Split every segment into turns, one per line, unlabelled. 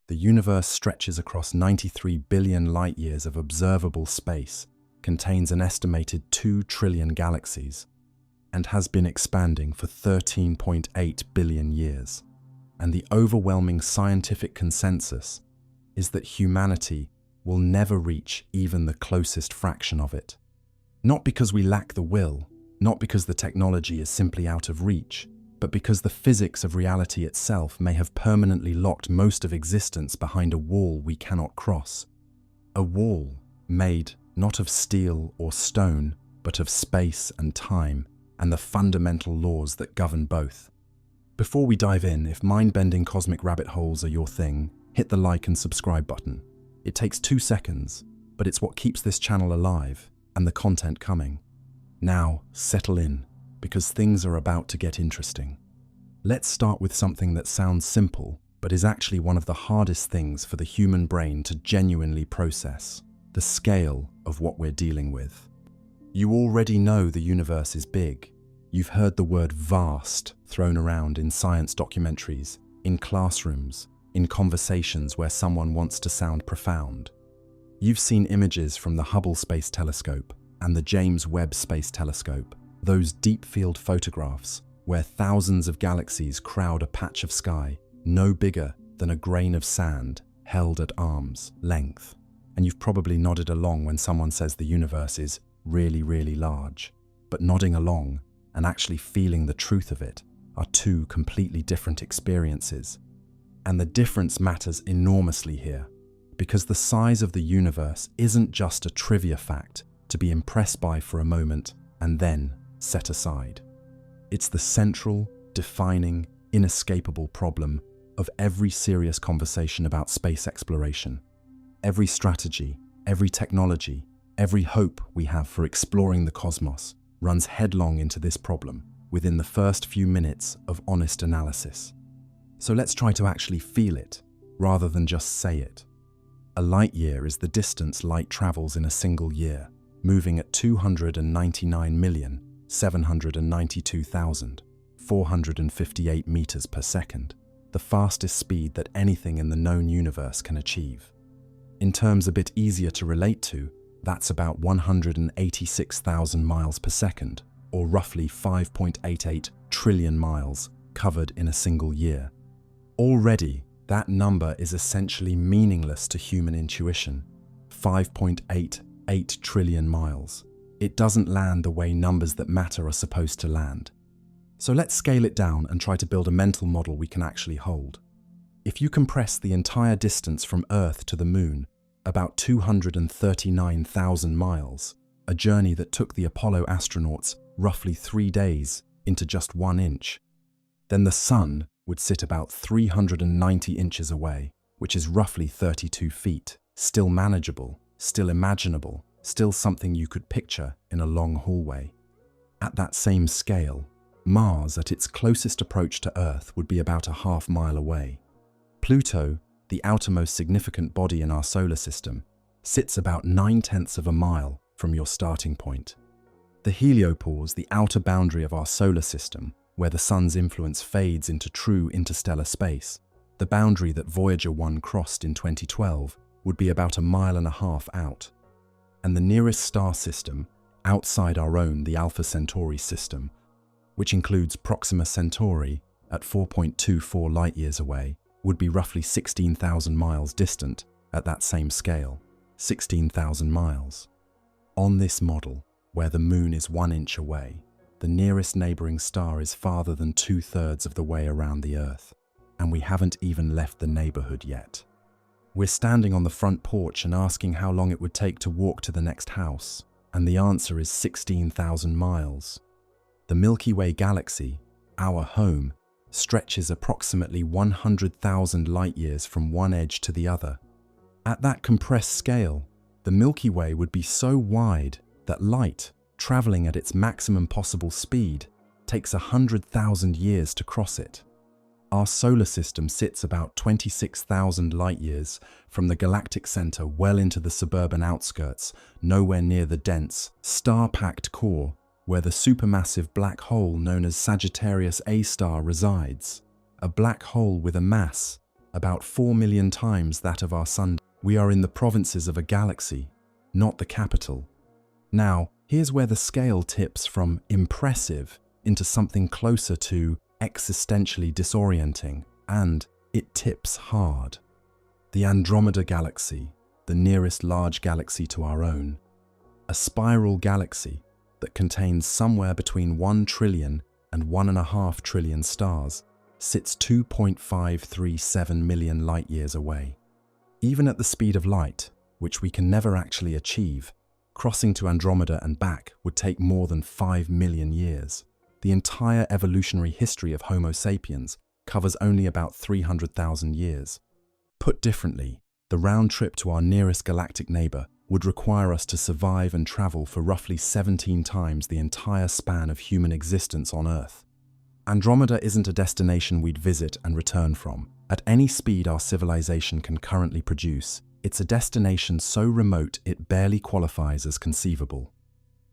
The universe stretches across 93 billion light-years of observable space, contains an estimated 2 trillion galaxies, and has been expanding for 13.8 billion years. And the overwhelming scientific consensus is that humanity will never reach even the closest fraction of it. Not because we lack the will, not because the technology is simply out of reach, but because the physics of reality itself may have permanently locked most of existence behind a wall we cannot cross. A wall made not of steel or stone, but of space and time, and the fundamental laws that govern both. Before we dive in, if mind-bending cosmic rabbit holes are your thing, hit the like and subscribe button. It takes 2 seconds, but it's what keeps this channel alive and the content coming. Now, settle in, because things are about to get interesting. Let's start with something that sounds simple, but is actually one of the hardest things for the human brain to genuinely process: the scale of what we're dealing with. You already know the universe is big. You've heard the word vast thrown around in science documentaries, in classrooms, in conversations where someone wants to sound profound. You've seen images from the Hubble Space Telescope and the James Webb Space Telescope, those deep-field photographs where thousands of galaxies crowd a patch of sky no bigger than a grain of sand held at arm's length. And you've probably nodded along when someone says the universe is really, really large. But nodding along and actually feeling the truth of it are two completely different experiences. And the difference matters enormously here, because the size of the universe isn't just a trivia fact to be impressed by for a moment and then set aside. It's the central, defining, inescapable problem of every serious conversation about space exploration. Every strategy, every technology, every hope we have for exploring the cosmos runs headlong into this problem within the first few minutes of honest analysis. So let's try to actually feel it, rather than just say it. A light year is the distance light travels in a single year, moving at 299,792,458 meters per second, the fastest speed that anything in the known universe can achieve. In terms a bit easier to relate to, that's about 186,000 miles per second, or roughly 5.88 trillion miles covered in a single year. Already, that number is essentially meaningless to human intuition. 5.88 trillion miles. It doesn't land the way numbers that matter are supposed to land. So let's scale it down and try to build a mental model we can actually hold. If you compress the entire distance from Earth to the Moon, about 239,000 miles, a journey that took the Apollo astronauts roughly 3 days, into just 1 inch, then the Sun would sit about 390 inches away, which is roughly 32 feet, still manageable, still imaginable, still something you could picture in a long hallway. At that same scale, Mars at its closest approach to Earth would be about a half-mile away. Pluto, the outermost significant body in our solar system, sits about 9/10 of a mile from your starting point. The heliopause, the outer boundary of our solar system, where the Sun's influence fades into true interstellar space, the boundary that Voyager 1 crossed in 2012, would be about 1.5 miles out. And the nearest star system, outside our own, the Alpha Centauri system, which includes Proxima Centauri at 4.24 light-years away, would be roughly 16,000 miles distant at that same scale. 16,000 miles. On this model, where the Moon is 1 inch away, the nearest neighboring star is farther than 2/3 of the way around the Earth, and we haven't even left the neighborhood yet. We're standing on the front porch and asking how long it would take to walk to the next house, and the answer is 16,000 miles. The Milky Way galaxy, our home, stretches approximately 100,000 light-years from one edge to the other. At that compressed scale, the Milky Way would be so wide that light, traveling at its maximum possible speed, takes 100,000 years to cross it. Our solar system sits about 26,000 light-years from the galactic center well into the suburban outskirts, nowhere near the dense, star-packed core where the supermassive black hole known as Sagittarius A star resides. A black hole with a mass about 4 million times that of our Sun. We are in the provinces of a galaxy, not the capital. Now, here's where the scale tips from impressive into something closer to existentially disorienting, and it tips hard. The Andromeda Galaxy, the nearest large galaxy to our own, a spiral galaxy that contains somewhere between 1 trillion and 1.5 trillion stars, sits 2.537 million light-years away. Even at the speed of light, which we can never actually achieve, crossing to Andromeda and back would take more than 5 million years. The entire evolutionary history of Homo sapiens covers only about 300,000 years. Put differently, the round trip to our nearest galactic neighbor would require us to survive and travel for roughly 17 times the entire span of human existence on Earth. Andromeda isn't a destination we'd visit and return from. At any speed our civilization can currently produce, it's a destination so remote it barely qualifies as conceivable.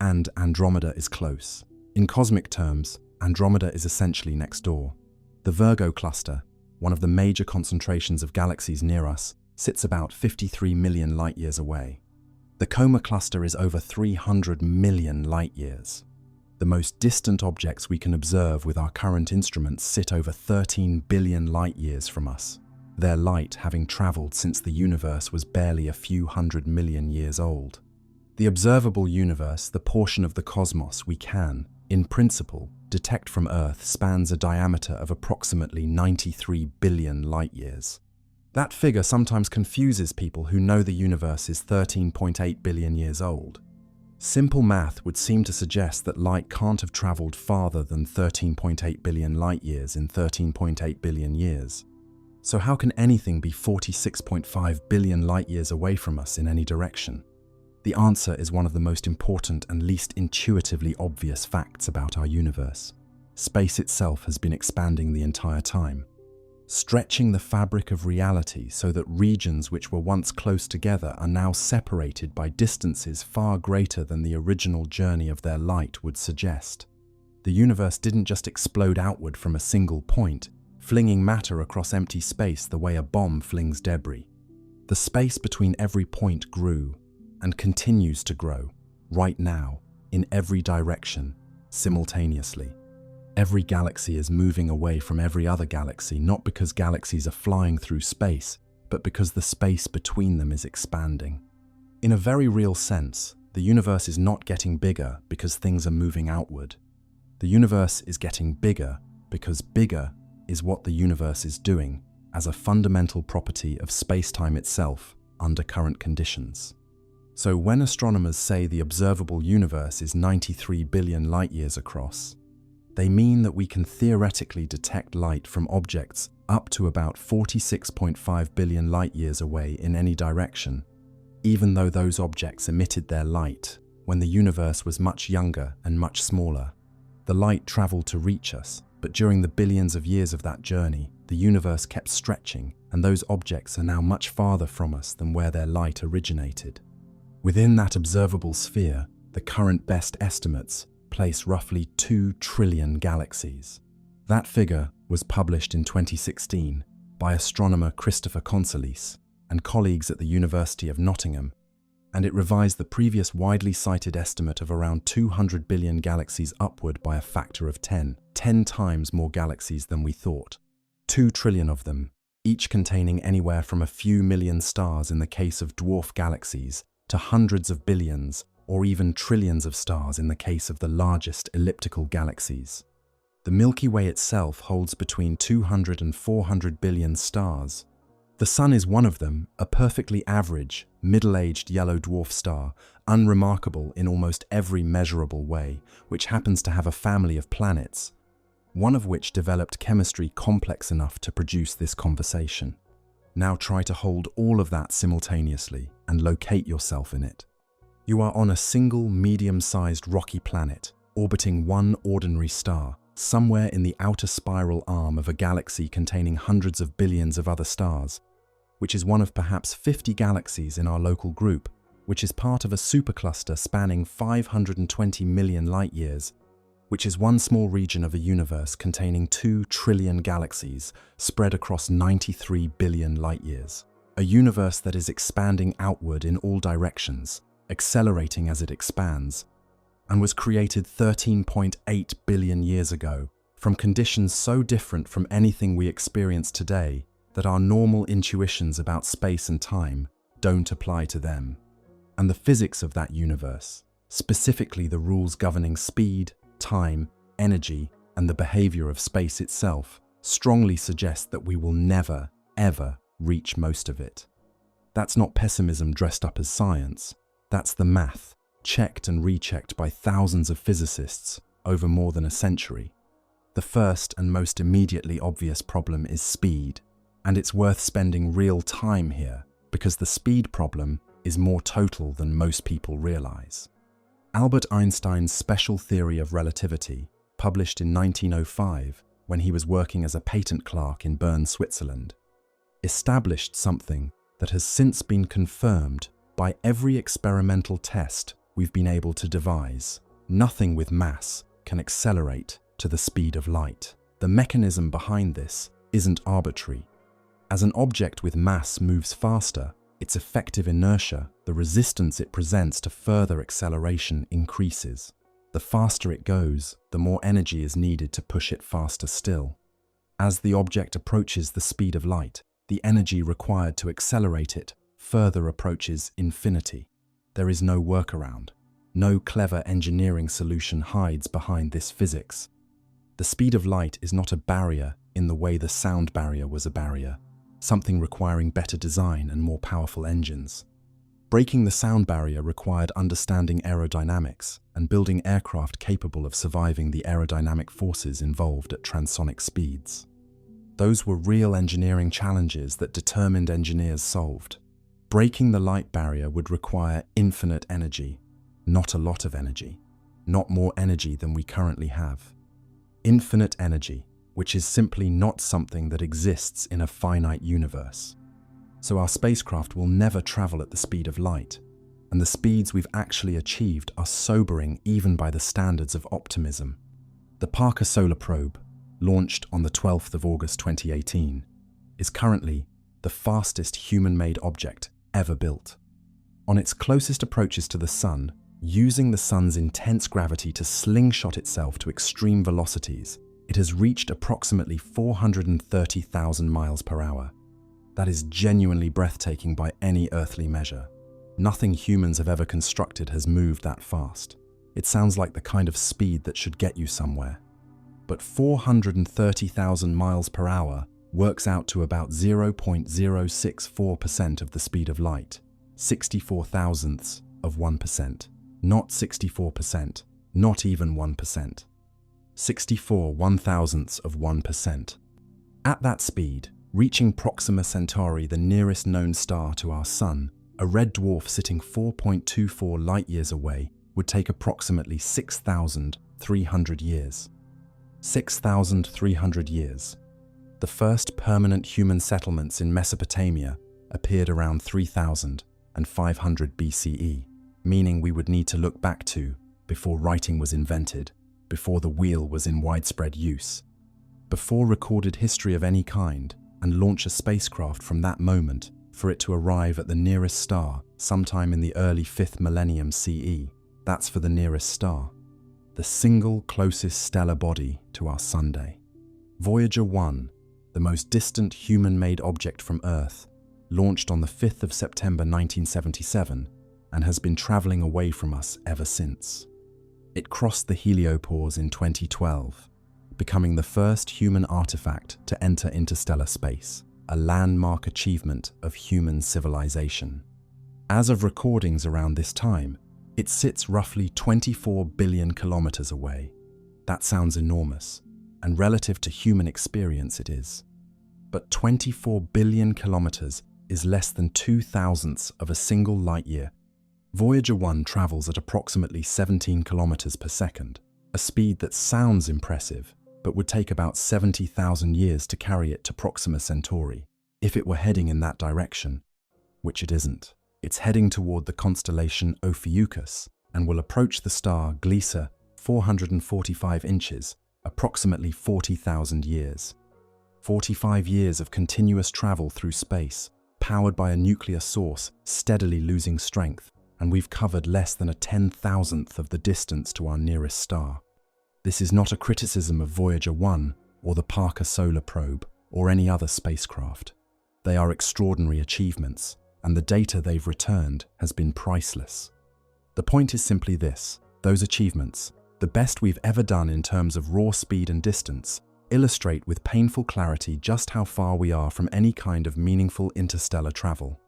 And Andromeda is close. In cosmic terms, Andromeda is essentially next door. The Virgo cluster, one of the major concentrations of galaxies near us, sits about 53 million light-years away. The Coma cluster is over 300 million light-years. The most distant objects we can observe with our current instruments sit over 13 billion light-years from us, their light having traveled since the universe was barely a few 100 million years old. The observable universe, the portion of the cosmos we can, in principle, detect from Earth, spans a diameter of approximately 93 billion light-years. That figure sometimes confuses people who know the universe is 13.8 billion years old. Simple math would seem to suggest that light can't have traveled farther than 13.8 billion light-years in 13.8 billion years. So how can anything be 46.5 billion light-years away from us in any direction? The answer is one of the most important and least intuitively obvious facts about our universe. Space itself has been expanding the entire time, stretching the fabric of reality so that regions which were once close together are now separated by distances far greater than the original journey of their light would suggest. The universe didn't just explode outward from a single point, flinging matter across empty space the way a bomb flings debris. The space between every point grew, and continues to grow, right now, in every direction, simultaneously. Every galaxy is moving away from every other galaxy, not because galaxies are flying through space, but because the space between them is expanding. In a very real sense, the universe is not getting bigger because things are moving outward. The universe is getting bigger because bigger is what the universe is doing as a fundamental property of space-time itself under current conditions. So when astronomers say the observable universe is 93 billion light-years across, they mean that we can theoretically detect light from objects up to about 46.5 billion light-years away in any direction, even though those objects emitted their light when the universe was much younger and much smaller. The light traveled to reach us, but during the billions of years of that journey, the universe kept stretching, and those objects are now much farther from us than where their light originated. Within that observable sphere, the current best estimates place roughly 2 trillion galaxies. That figure was published in 2016 by astronomer Christopher Consolis and colleagues at the University of Nottingham, and it revised the previous widely cited estimate of around 200 billion galaxies upward by a factor of 10 times more galaxies than we thought. 2 trillion of them, each containing anywhere from a few million stars in the case of dwarf galaxies, to hundreds of billions or even trillions of stars in the case of the largest elliptical galaxies. The Milky Way itself holds between 200 and 400 billion stars. The Sun is one of them, a perfectly average, middle-aged yellow dwarf star, unremarkable in almost every measurable way, which happens to have a family of planets, one of which developed chemistry complex enough to produce this conversation. Now try to hold all of that simultaneously and locate yourself in it. You are on a single medium-sized rocky planet, orbiting one ordinary star, somewhere in the outer spiral arm of a galaxy containing hundreds of billions of other stars, which is one of perhaps 50 galaxies in our local group, which is part of a supercluster spanning 520 million light-years. which is one small region of a universe containing 2 trillion galaxies spread across 93 billion light-years. A universe that is expanding outward in all directions, accelerating as it expands, and was created 13.8 billion years ago from conditions so different from anything we experience today that our normal intuitions about space and time don't apply to them. And the physics of that universe, specifically the rules governing speed, time, energy, and the behavior of space itself, strongly suggest that we will never, ever reach most of it. That's not pessimism dressed up as science. That's the math, checked and rechecked by thousands of physicists over more than a century. The first and most immediately obvious problem is speed, and it's worth spending real time here because the speed problem is more total than most people realize. Albert Einstein's special theory of relativity, published in 1905 when he was working as a patent clerk in Bern, Switzerland, established something that has since been confirmed by every experimental test we've been able to devise. Nothing with mass can accelerate to the speed of light. The mechanism behind this isn't arbitrary. As an object with mass moves faster, its effective inertia, the resistance it presents to further acceleration, increases. The faster it goes, the more energy is needed to push it faster still. As the object approaches the speed of light, the energy required to accelerate it further approaches infinity. There is no workaround. No clever engineering solution hides behind this physics. The speed of light is not a barrier in the way the sound barrier was a barrier, something requiring better design and more powerful engines. Breaking the sound barrier required understanding aerodynamics and building aircraft capable of surviving the aerodynamic forces involved at transonic speeds. Those were real engineering challenges that determined engineers solved. Breaking the light barrier would require infinite energy, not a lot of energy, not more energy than we currently have. Infinite energy, which is simply not something that exists in a finite universe. So our spacecraft will never travel at the speed of light, and the speeds we've actually achieved are sobering even by the standards of optimism. The Parker Solar Probe, launched on the 12th of August 2018, is currently the fastest human-made object ever built. On its closest approaches to the Sun, using the Sun's intense gravity to slingshot itself to extreme velocities, it has reached approximately 430,000 miles per hour. That is genuinely breathtaking by any earthly measure. Nothing humans have ever constructed has moved that fast. It sounds like the kind of speed that should get you somewhere. But 430,000 miles per hour works out to about 0.064% of the speed of light, 64 thousandths of 1%, not 64%, not even 1%. 64 one-thousandths of 1%. At that speed, reaching Proxima Centauri, the nearest known star to our Sun, a red dwarf sitting 4.24 light-years away, would take approximately 6,300 years. 6,300 years. The first permanent human settlements in Mesopotamia appeared around 3,500 BCE, meaning we would need to look back to before writing was invented, before the wheel was in widespread use, before recorded history of any kind, and launch a spacecraft from that moment for it to arrive at the nearest star sometime in the early 5th millennium CE. That's for the nearest star, the single closest stellar body to our Sunday. Voyager 1, the most distant human-made object from Earth, launched on the 5th of September 1977 and has been traveling away from us ever since. It crossed the heliopause in 2012, becoming the first human artifact to enter interstellar space, a landmark achievement of human civilization. As of recordings around this time, it sits roughly 24 billion kilometers away. That sounds enormous, and relative to human experience it is. But 24 billion kilometers is less than 2/1000ths of a single light year. Voyager 1 travels at approximately 17 kilometers per second, a speed that sounds impressive, but would take about 70,000 years to carry it to Proxima Centauri, if it were heading in that direction, which it isn't. It's heading toward the constellation Ophiuchus and will approach the star Gliese 445 inches, approximately 40,000 years. 45 years of continuous travel through space, powered by a nuclear source steadily losing strength, and we've covered less than a 10,000th of the distance to our nearest star. This is not a criticism of Voyager 1 or the Parker Solar Probe or any other spacecraft. They are extraordinary achievements, and the data they've returned has been priceless. The point is simply this: those achievements, the best we've ever done in terms of raw speed and distance, illustrate with painful clarity just how far we are from any kind of meaningful interstellar travel.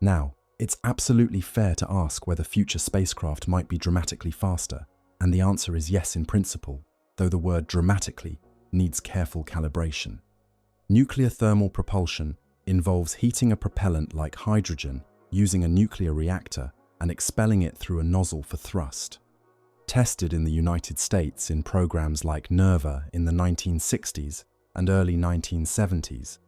Now, it's absolutely fair to ask whether future spacecraft might be dramatically faster, and the answer is yes in principle, though the word dramatically needs careful calibration. Nuclear thermal propulsion involves heating a propellant like hydrogen using a nuclear reactor and expelling it through a nozzle for thrust. Tested in the United States in programs like NERVA in the 1960s and early 1970s,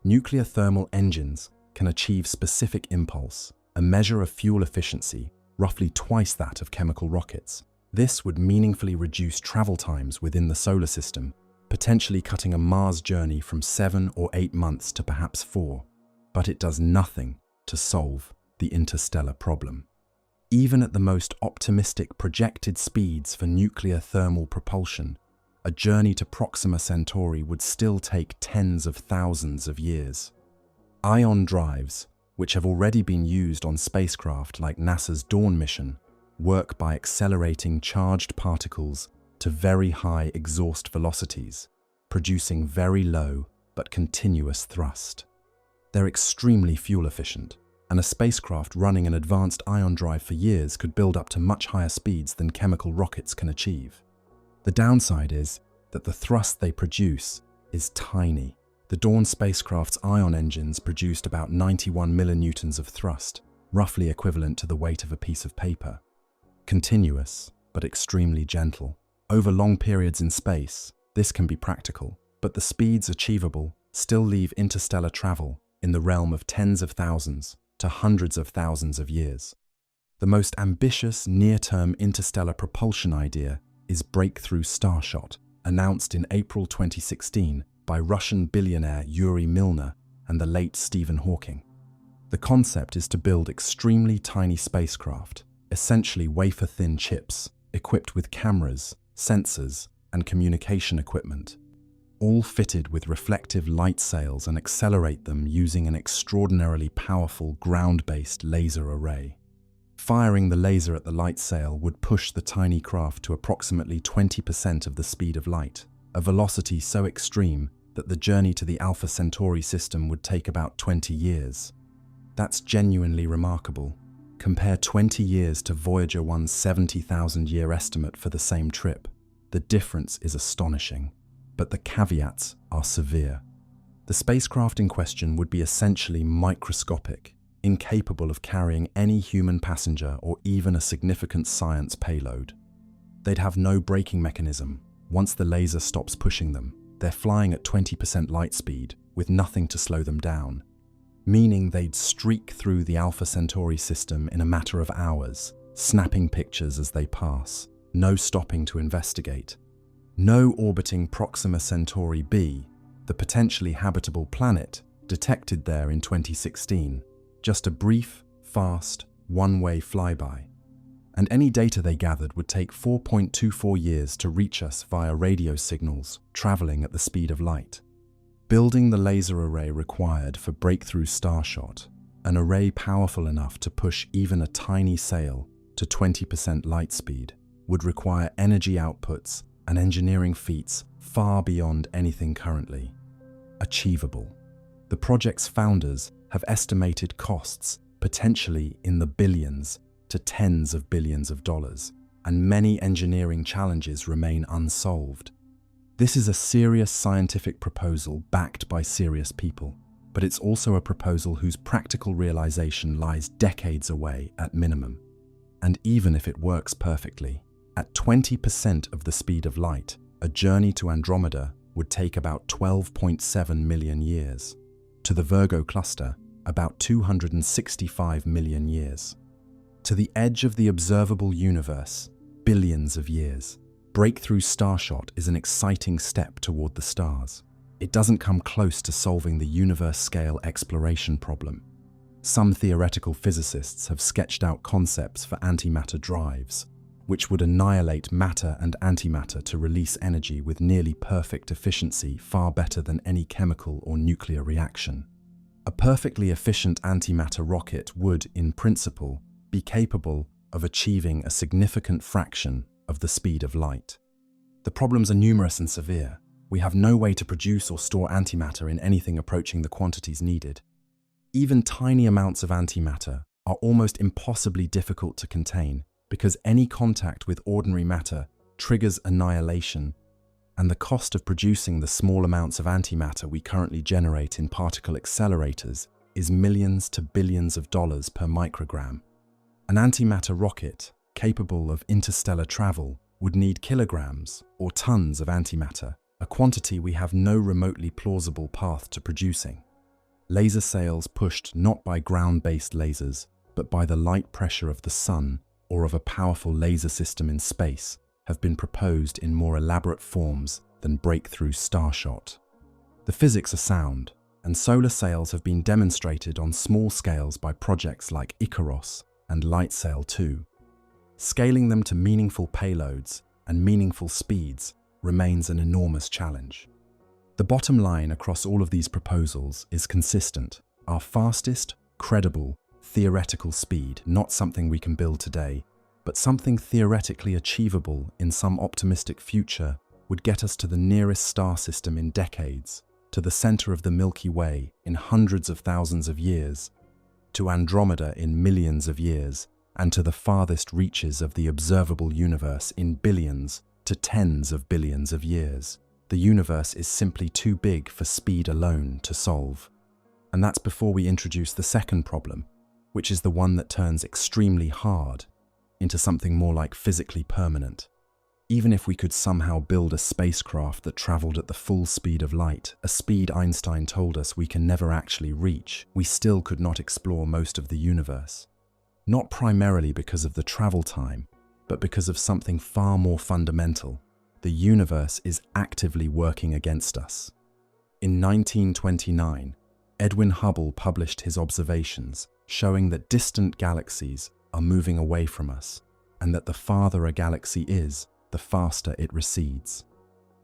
nuclear thermal engines can achieve specific impulse, a measure of fuel efficiency roughly twice that of chemical rockets. This would meaningfully reduce travel times within the solar system, potentially cutting a Mars journey from 7 or 8 months to perhaps 4. But it does nothing to solve the interstellar problem. Even at the most optimistic projected speeds for nuclear thermal propulsion, a journey to Proxima Centauri would still take tens of thousands of years. Ion drives, which have already been used on spacecraft like NASA's Dawn mission, work by accelerating charged particles to very high exhaust velocities, producing very low but continuous thrust. They're extremely fuel efficient, and a spacecraft running an advanced ion drive for years could build up to much higher speeds than chemical rockets can achieve. The downside is that the thrust they produce is tiny. The Dawn spacecraft's ion engines produced about 91 millinewtons of thrust, roughly equivalent to the weight of a piece of paper. Continuous, but extremely gentle. Over long periods in space, this can be practical, but the speeds achievable still leave interstellar travel in the realm of tens of thousands to hundreds of thousands of years. The most ambitious near-term interstellar propulsion idea is Breakthrough Starshot, announced in April 2016 by Russian billionaire Yuri Milner and the late Stephen Hawking. The concept is to build extremely tiny spacecraft, essentially wafer-thin chips, equipped with cameras, sensors, and communication equipment, all fitted with reflective light sails, and accelerate them using an extraordinarily powerful ground-based laser array. Firing the laser at the light sail would push the tiny craft to approximately 20% of the speed of light, a velocity so extreme that the journey to the Alpha Centauri system would take about 20 years. That's genuinely remarkable. Compare 20 years to Voyager 1's 70,000-year estimate for the same trip. The difference is astonishing. But the caveats are severe. The spacecraft in question would be essentially microscopic, incapable of carrying any human passenger or even a significant science payload. They'd have no braking mechanism. Once the laser stops pushing them, they're flying at 20% light speed with nothing to slow them down, meaning they'd streak through the Alpha Centauri system in a matter of hours, snapping pictures as they pass, no stopping to investigate. No orbiting Proxima Centauri b, the potentially habitable planet, detected there in 2016. Just a brief, fast, one-way flyby. And any data they gathered would take 4.24 years to reach us via radio signals, traveling at the speed of light. Building the laser array required for Breakthrough Starshot, an array powerful enough to push even a tiny sail to 20% light speed, would require energy outputs and engineering feats far beyond anything currently achievable. The project's founders have estimated costs potentially in the billions to tens of billions of dollars, and many engineering challenges remain unsolved. This is a serious scientific proposal backed by serious people, but it's also a proposal whose practical realization lies decades away at minimum. And even if it works perfectly, at 20% of the speed of light, a journey to Andromeda would take about 12.7 million years. To the Virgo cluster, about 265 million years. To the edge of the observable universe, billions of years. breakthrough starshot is an exciting step toward the stars. It doesn't come close to solving the universe-scale exploration problem. Some theoretical physicists have sketched out concepts for antimatter drives, which would annihilate matter and antimatter to release energy with nearly perfect efficiency, far better than any chemical or nuclear reaction. A perfectly efficient antimatter rocket would, in principle, be capable of achieving a significant fraction of the speed of light. The problems are numerous and severe. We have no way to produce or store antimatter in anything approaching the quantities needed. Even tiny amounts of antimatter are almost impossibly difficult to contain because any contact with ordinary matter triggers annihilation, and the cost of producing the small amounts of antimatter we currently generate in particle accelerators is millions to billions of dollars per microgram. An antimatter rocket capable of interstellar travel would need kilograms or tons of antimatter, a quantity we have no remotely plausible path to producing. Laser sails pushed not by ground-based lasers, but by the light pressure of the sun or of a powerful laser system in space, have been proposed in more elaborate forms than breakthrough starshot. The physics are sound, and solar sails have been demonstrated on small scales by projects like Icaros and LightSail 2. Scaling them to meaningful payloads and meaningful speeds remains an enormous challenge. The bottom line across all of these proposals is consistent: our fastest, credible, theoretical speed, not something we can build today, but something theoretically achievable in some optimistic future, would get us to the nearest star system in decades, to the center of the Milky Way in hundreds of thousands of years, to Andromeda in millions of years, and to the farthest reaches of the observable universe in billions to tens of billions of years. The universe is simply too big for speed alone to solve. And that's before we introduce the second problem, which is the one that turns extremely hard into something more like physically permanent. Even if we could somehow build a spacecraft that traveled at the full speed of light, a speed Einstein told us we can never actually reach, we still could not explore most of the universe. Not primarily because of the travel time, but because of something far more fundamental. The universe is actively working against us. In 1929, Edwin Hubble published his observations showing that distant galaxies are moving away from us, and that the farther a galaxy is, the faster it recedes.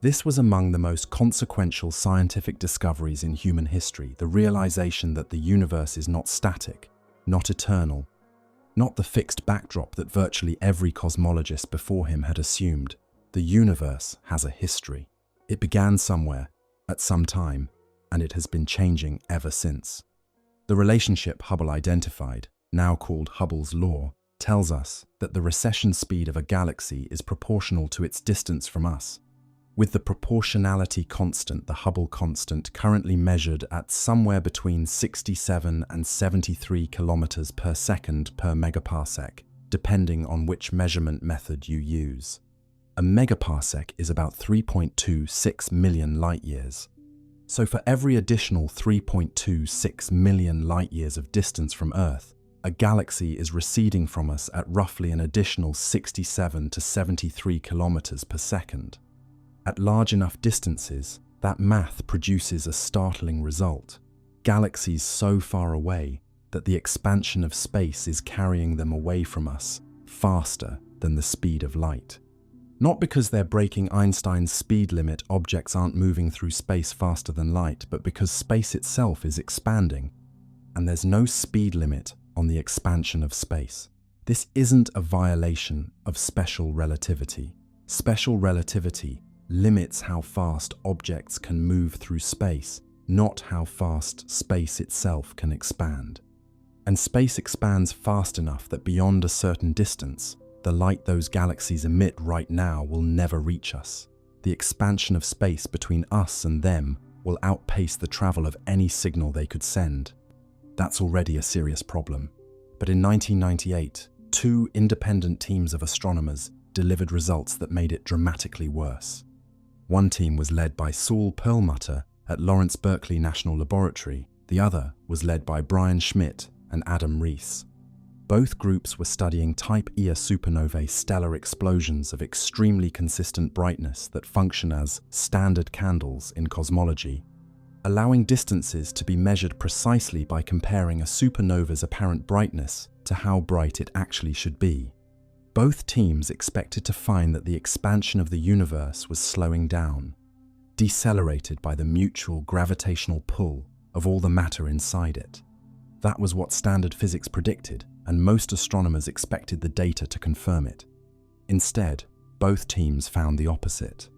This was among the most consequential scientific discoveries in human history, the realization that the universe is not static, not eternal, not the fixed backdrop that virtually every cosmologist before him had assumed. The universe has a history. It began somewhere, at some time, and it has been changing ever since. The relationship Hubble identified, now called Hubble's law, tells us that the recession speed of a galaxy is proportional to its distance from us, with the proportionality constant, the Hubble constant, currently measured at somewhere between 67 and 73 kilometers per second per megaparsec, depending on which measurement method you use. A megaparsec is about 3.26 million light-years. So for every additional 3.26 million light-years of distance from Earth, a galaxy is receding from us at roughly an additional 67 to 73 kilometers per second. At large enough distances, that math produces a startling result. Galaxies so far away that the expansion of space is carrying them away from us faster than the speed of light. Not because they're breaking Einstein's speed limit, objects aren't moving through space faster than light, but because space itself is expanding, and there's no speed limit on the expansion of space. This isn't a violation of special relativity. Special relativity limits how fast objects can move through space, not how fast space itself can expand. And space expands fast enough that beyond a certain distance, the light those galaxies emit right now will never reach us. The expansion of space between us and them will outpace the travel of any signal they could send. That's already a serious problem. But in 1998, two independent teams of astronomers delivered results that made it dramatically worse. One team was led by Saul Perlmutter at Lawrence Berkeley National Laboratory. The other was led by Brian Schmidt and Adam Rees. Both groups were studying Type Ia supernovae stellar explosions of extremely consistent brightness that function as standard candles in cosmology, allowing distances to be measured precisely by comparing a supernova's apparent brightness to how bright it actually should be. Both teams expected to find that the expansion of the universe was slowing down, decelerated by the mutual gravitational pull of all the matter inside it. That was what standard physics predicted, and most astronomers expected the data to confirm it. Instead, both teams found the opposite.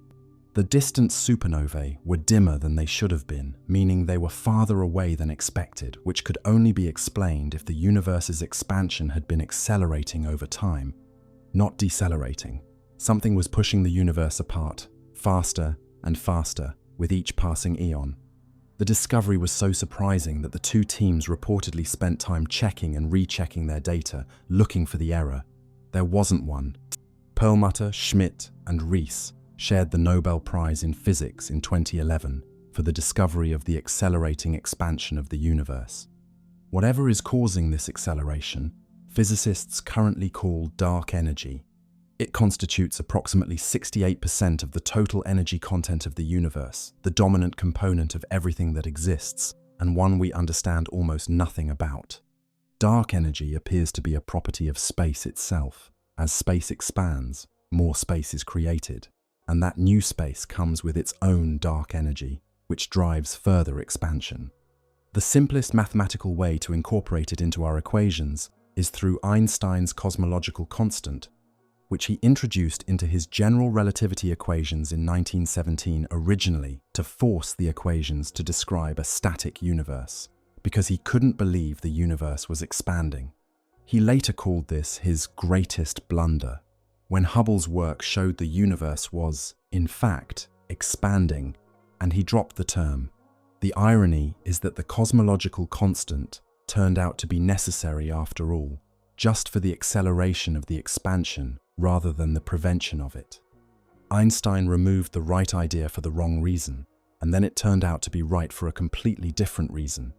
The distant supernovae were dimmer than they should have been, meaning they were farther away than expected, which could only be explained if the universe's expansion had been accelerating over time, not decelerating. Something was pushing the universe apart, faster and faster, with each passing eon. The discovery was so surprising that the two teams reportedly spent time checking and rechecking their data, looking for the error. There wasn't one. Perlmutter, Schmidt, and Rees shared the Nobel Prize in Physics in 2011 for the discovery of the accelerating expansion of the universe. Whatever is causing this acceleration, physicists currently call dark energy. It constitutes approximately 68% of the total energy content of the universe, the dominant component of everything that exists, and one we understand almost nothing about. Dark energy appears to be a property of space itself. As space expands, more space is created, and that new space comes with its own dark energy, which drives further expansion. The simplest mathematical way to incorporate it into our equations is through Einstein's cosmological constant, which he introduced into his general relativity equations in 1917 originally to force the equations to describe a static universe, because he couldn't believe the universe was expanding. He later called this his greatest blunder, when Hubble's work showed the universe was, in fact, expanding, and he dropped the term. The irony is that the cosmological constant turned out to be necessary after all, just for the acceleration of the expansion rather than the prevention of it. Einstein removed the right idea for the wrong reason, and then it turned out to be right for a completely different reason.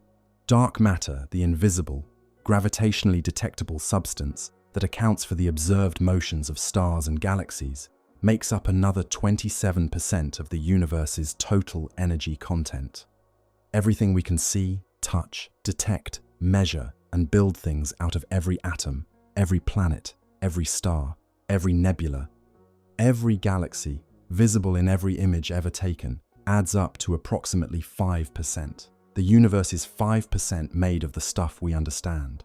Dark matter, the invisible, gravitationally detectable substance that accounts for the observed motions of stars and galaxies, makes up another 27% of the universe's total energy content. Everything we can see, touch, detect, measure, and build things out of every atom, every planet, every star, every nebula, every galaxy, visible in every image ever taken, adds up to approximately 5%. The universe is 5% made of the stuff we understand.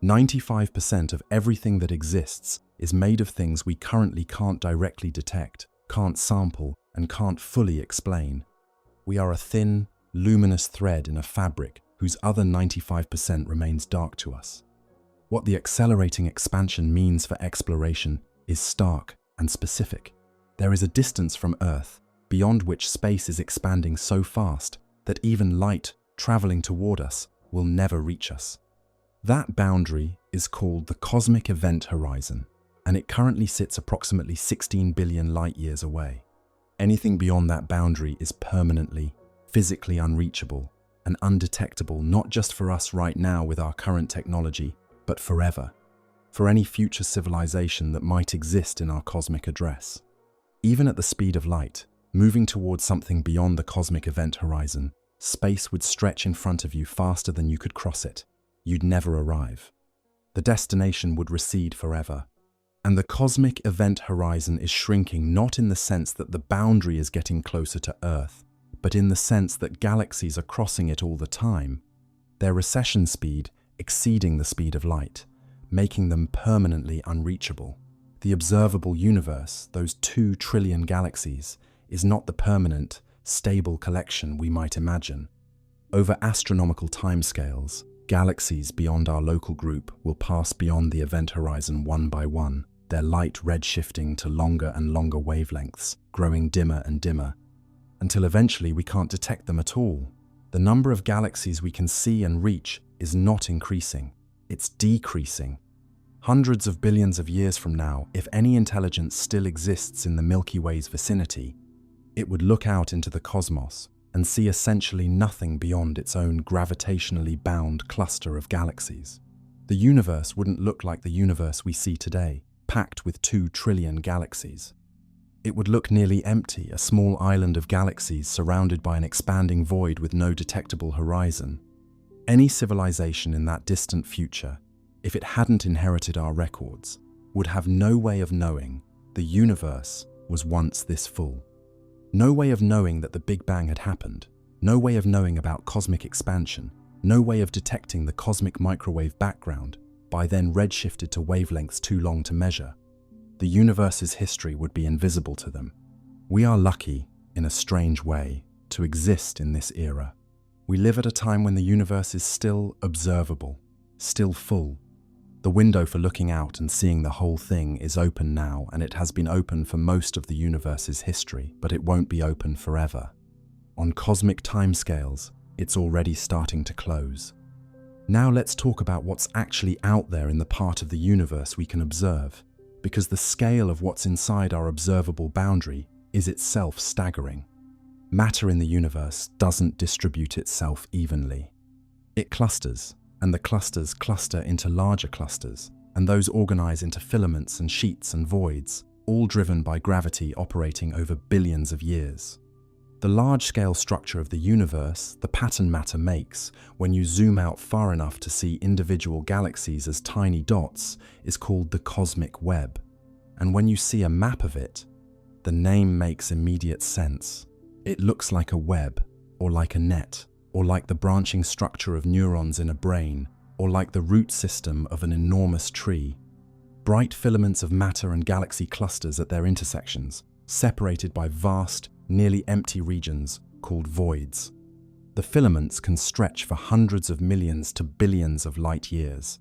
95% of everything that exists is made of things we currently can't directly detect, can't sample, and can't fully explain. We are a thin, luminous thread in a fabric whose other 95% remains dark to us. What the accelerating expansion means for exploration is stark and specific. There is a distance from Earth beyond which space is expanding so fast that even light traveling toward us will never reach us. That boundary is called the cosmic event horizon, and it currently sits approximately 16 billion light-years away. Anything beyond that boundary is permanently, physically unreachable and undetectable, not just for us right now with our current technology, but forever, for any future civilization that might exist in our cosmic address. Even at the speed of light, moving towards something beyond the cosmic event horizon, space would stretch in front of you faster than you could cross it. You'd never arrive. The destination would recede forever. And the cosmic event horizon is shrinking not in the sense that the boundary is getting closer to Earth, but in the sense that galaxies are crossing it all the time, their recession speed exceeding the speed of light, making them permanently unreachable. The observable universe, those 2 trillion galaxies, is not the permanent, stable collection we might imagine. Over astronomical timescales, galaxies beyond our local group will pass beyond the event horizon one by one, their light redshifting to longer and longer wavelengths, growing dimmer and dimmer, until eventually we can't detect them at all. The number of galaxies we can see and reach is not increasing, it's decreasing. Hundreds of billions of years from now, if any intelligence still exists in the Milky Way's vicinity, it would look out into the cosmos and see essentially nothing beyond its own gravitationally bound cluster of galaxies. The universe wouldn't look like the universe we see today, packed with 2 trillion galaxies. It would look nearly empty, a small island of galaxies surrounded by an expanding void with no detectable horizon. Any civilization in that distant future, if it hadn't inherited our records, would have no way of knowing the universe was once this full. No way of knowing that the Big Bang had happened, no way of knowing about cosmic expansion, no way of detecting the cosmic microwave background, by then redshifted to wavelengths too long to measure. The universe's history would be invisible to them. We are lucky, in a strange way, to exist in this era. We live at a time when the universe is still observable, still full. The window for looking out and seeing the whole thing is open now, and it has been open for most of the universe's history, but it won't be open forever. On cosmic timescales, it's already starting to close. Now let's talk about what's actually out there in the part of the universe we can observe, because the scale of what's inside our observable boundary is itself staggering. Matter in the universe doesn't distribute itself evenly. It clusters, and the clusters cluster into larger clusters, and those organize into filaments and sheets and voids, all driven by gravity operating over billions of years. The large-scale structure of the universe, the pattern matter makes, when you zoom out far enough to see individual galaxies as tiny dots, is called the cosmic web. And when you see a map of it, the name makes immediate sense. It looks like a web, or like a net, or like the branching structure of neurons in a brain, or like the root system of an enormous tree. Bright filaments of matter and galaxy clusters at their intersections, separated by vast, nearly empty regions called voids. The filaments can stretch for hundreds of millions to billions of light years.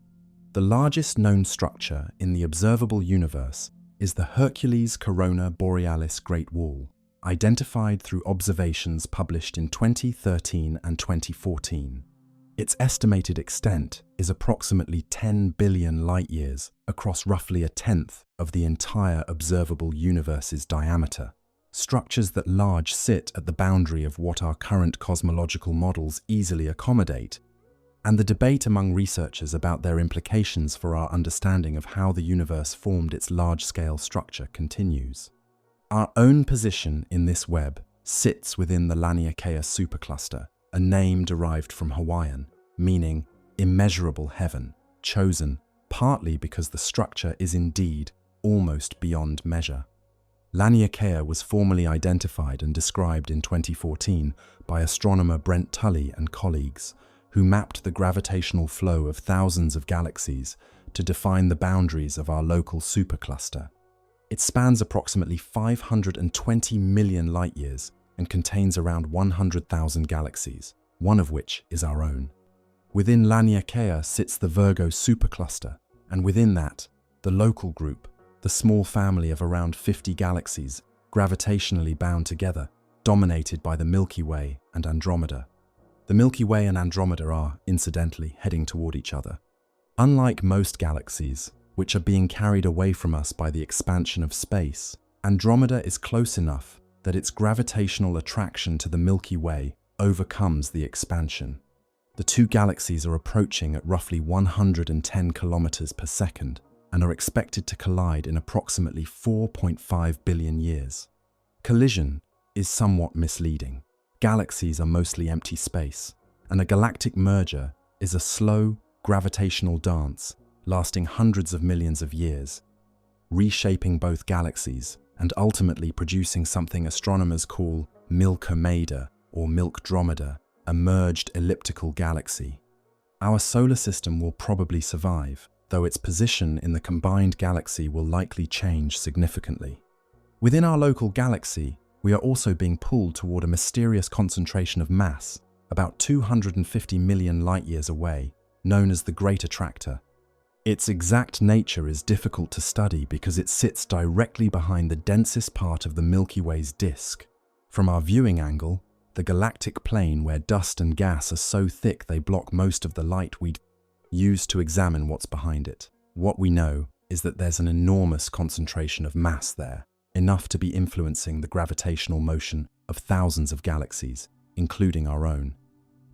The largest known structure in the observable universe is the Hercules Corona Borealis Great Wall, identified through observations published in 2013 and 2014. Its estimated extent is approximately 10 billion light-years across roughly a tenth of the entire observable universe's diameter. Structures that large sit at the boundary of what our current cosmological models easily accommodate, and the debate among researchers about their implications for our understanding of how the universe formed its large-scale structure continues. Our own position in this web sits within the Laniakea supercluster, a name derived from Hawaiian, meaning immeasurable heaven, chosen partly because the structure is indeed almost beyond measure. Laniakea was formally identified and described in 2014 by astronomer Brent Tully and colleagues, who mapped the gravitational flow of thousands of galaxies to define the boundaries of our local supercluster. It spans approximately 520 million light-years and contains around 100,000 galaxies, one of which is our own. Within Laniakea sits the Virgo supercluster, and within that, the local group, the small family of around 50 galaxies, gravitationally bound together, dominated by the Milky Way and Andromeda. The Milky Way and Andromeda are, incidentally, heading toward each other. Unlike most galaxies, which are being carried away from us by the expansion of space, Andromeda is close enough that its gravitational attraction to the Milky Way overcomes the expansion. The two galaxies are approaching at roughly 110 kilometers per second and are expected to collide in approximately 4.5 billion years. Collision is somewhat misleading. Galaxies are mostly empty space, and a galactic merger is a slow, gravitational dance lasting hundreds of millions of years, reshaping both galaxies and ultimately producing something astronomers call Milkomeda or Milkdromeda, a merged elliptical galaxy. Our solar system will probably survive, though its position in the combined galaxy will likely change significantly. Within our local galaxy, we are also being pulled toward a mysterious concentration of mass, about 250 million light-years away, known as the Great Attractor. Its exact nature is difficult to study because it sits directly behind the densest part of the Milky Way's disk. From our viewing angle, the galactic plane where dust and gas are so thick they block most of the light we'd use to examine what's behind it. What we know is that there's an enormous concentration of mass there, enough to be influencing the gravitational motion of thousands of galaxies, including our own.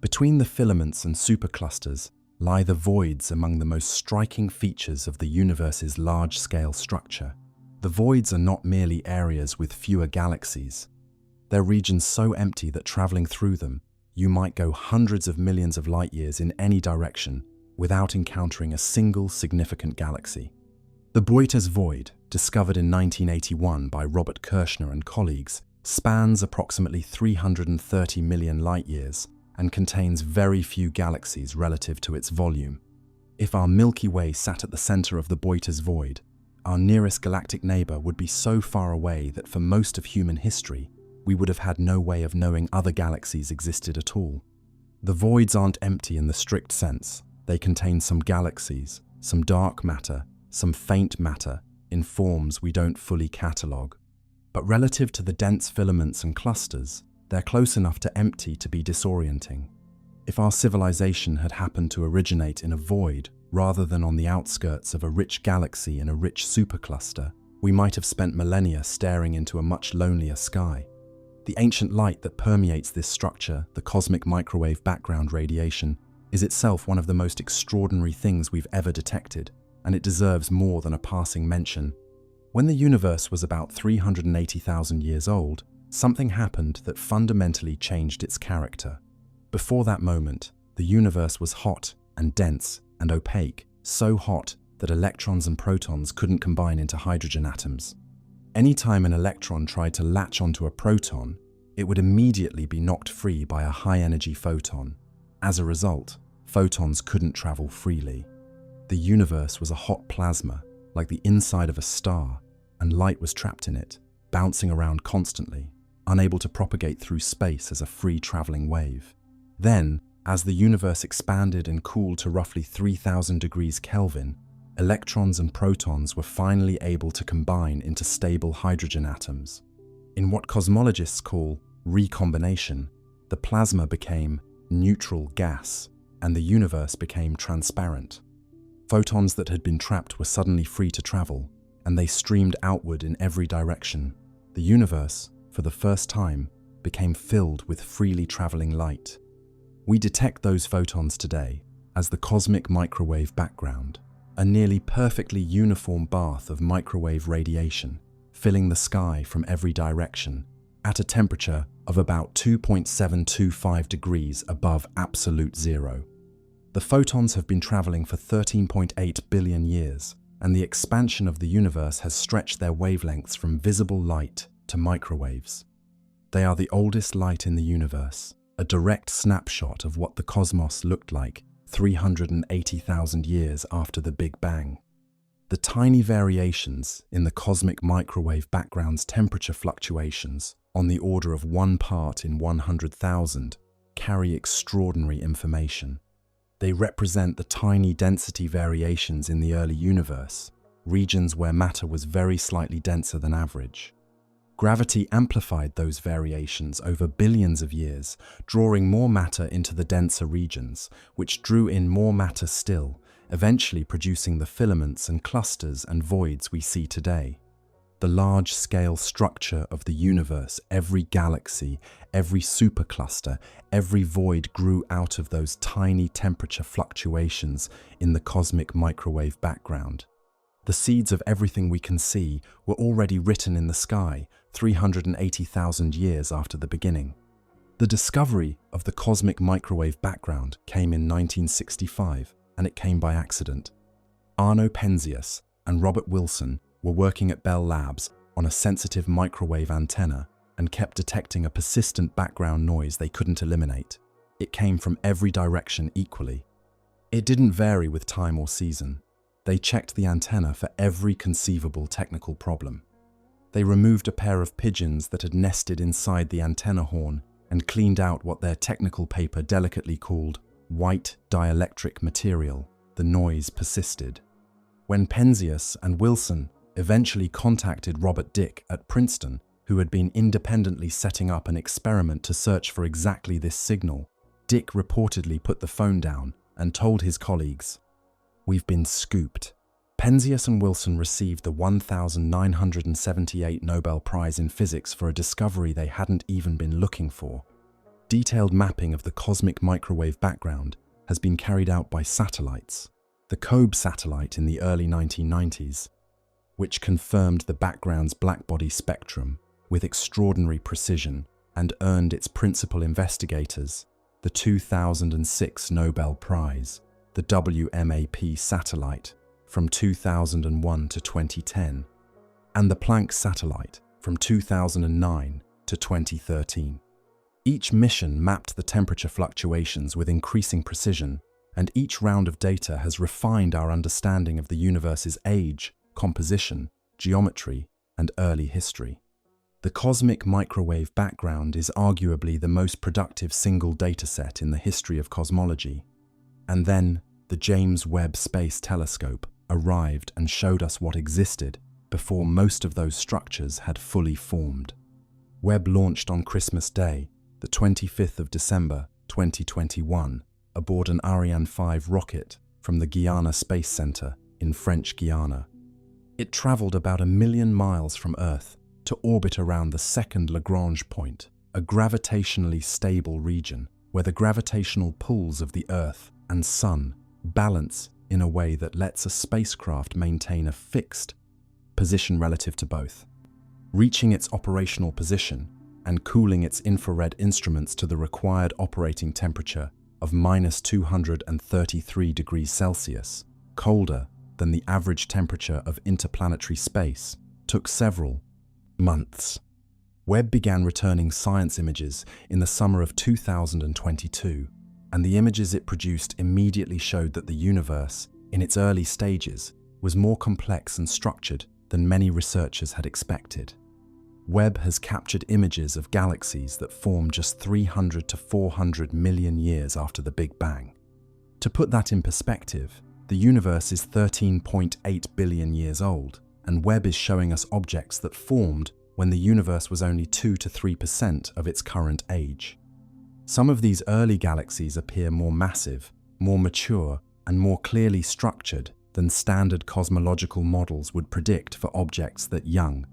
Between the filaments and superclusters, lie the voids among the most striking features of the universe's large-scale structure. The voids are not merely areas with fewer galaxies. They're regions so empty that traveling through them, you might go hundreds of millions of light-years in any direction without encountering a single significant galaxy. The Voyager's void, discovered in 1981 by Robert Kirshner and colleagues, spans approximately 330 million light-years and contains very few galaxies relative to its volume. If our Milky Way sat at the center of the Voyager's void, our nearest galactic neighbor would be so far away that for most of human history, we would have had no way of knowing other galaxies existed at all. The voids aren't empty in the strict sense. They contain some galaxies, some dark matter, some faint matter, in forms we don't fully catalogue. But relative to the dense filaments and clusters, they're close enough to empty to be disorienting. If our civilization had happened to originate in a void rather than on the outskirts of a rich galaxy in a rich supercluster, we might have spent millennia staring into a much lonelier sky. The ancient light that permeates this structure, the cosmic microwave background radiation, is itself one of the most extraordinary things we've ever detected, and it deserves more than a passing mention. When the universe was about 380,000 years old, something happened that fundamentally changed its character. Before that moment, the universe was hot and dense and opaque, so hot that electrons and protons couldn't combine into hydrogen atoms. Anytime an electron tried to latch onto a proton, it would immediately be knocked free by a high-energy photon. As a result, photons couldn't travel freely. The universe was a hot plasma, like the inside of a star, and light was trapped in it, bouncing around constantly, unable to propagate through space as a free traveling wave. Then, as the universe expanded and cooled to roughly 3,000 degrees Kelvin, electrons and protons were finally able to combine into stable hydrogen atoms. In what cosmologists call recombination, the plasma became neutral gas, and the universe became transparent. Photons that had been trapped were suddenly free to travel, and they streamed outward in every direction. The universe, for the first time, became filled with freely traveling light. We detect those photons today as the cosmic microwave background, a nearly perfectly uniform bath of microwave radiation, filling the sky from every direction, at a temperature of about 2.725 degrees above absolute zero. The photons have been traveling for 13.8 billion years, and the expansion of the universe has stretched their wavelengths from visible light to microwaves. They are the oldest light in the universe, a direct snapshot of what the cosmos looked like 380,000 years after the Big Bang. The tiny variations in the cosmic microwave background's temperature fluctuations, on the order of 1 part in 100,000, carry extraordinary information. They represent the tiny density variations in the early universe, regions where matter was very slightly denser than average. Gravity amplified those variations over billions of years, drawing more matter into the denser regions, which drew in more matter still, eventually producing the filaments and clusters and voids we see today. The large-scale structure of the universe, every galaxy, every supercluster, every void grew out of those tiny temperature fluctuations in the cosmic microwave background. The seeds of everything we can see were already written in the sky 380,000 years after the beginning. The discovery of the cosmic microwave background came in 1965, and it came by accident. Arno Penzias and Robert Wilson were working at Bell Labs on a sensitive microwave antenna and kept detecting a persistent background noise they couldn't eliminate. It came from every direction equally. It didn't vary with time or season. They checked the antenna for every conceivable technical problem. They removed a pair of pigeons that had nested inside the antenna horn and cleaned out what their technical paper delicately called white dielectric material. The noise persisted. When Penzias and Wilson eventually contacted Robert Dick at Princeton, who had been independently setting up an experiment to search for exactly this signal, Dick reportedly put the phone down and told his colleagues, "We've been scooped." Penzias and Wilson received the 1978 Nobel Prize in Physics for a discovery they hadn't even been looking for. Detailed mapping of the cosmic microwave background has been carried out by satellites. The Cobbe satellite in the early 1990s, which confirmed the background's blackbody spectrum with extraordinary precision and earned its principal investigators the 2006 Nobel Prize, the WMAP satellite from 2001 to 2010, and the Planck satellite from 2009 to 2013. Each mission mapped the temperature fluctuations with increasing precision, and each round of data has refined our understanding of the universe's age, composition, geometry, and early history. The cosmic microwave background is arguably the most productive single dataset in the history of cosmology. And then, the James Webb Space Telescope arrived and showed us what existed before most of those structures had fully formed. Webb launched on Christmas Day, the 25th of December, 2021, aboard an Ariane 5 rocket from the Guiana Space Center in French Guiana. It traveled about 1 million miles from Earth to orbit around the second Lagrange point, a gravitationally stable region where the gravitational pulls of the Earth and Sun balance in a way that lets a spacecraft maintain a fixed position relative to both. Reaching its operational position and cooling its infrared instruments to the required operating temperature of -233 degrees Celsius, colder than the average temperature of interplanetary space, took several months. Webb began returning science images in the summer of 2022, and the images it produced immediately showed that the universe, in its early stages, was more complex and structured than many researchers had expected. Webb has captured images of galaxies that formed just 300 to 400 million years after the Big Bang. To put that in perspective, the universe is 13.8 billion years old, and Webb is showing us objects that formed when the universe was only 2 to 3% of its current age. Some of these early galaxies appear more massive, more mature, and more clearly structured than standard cosmological models would predict for objects that young.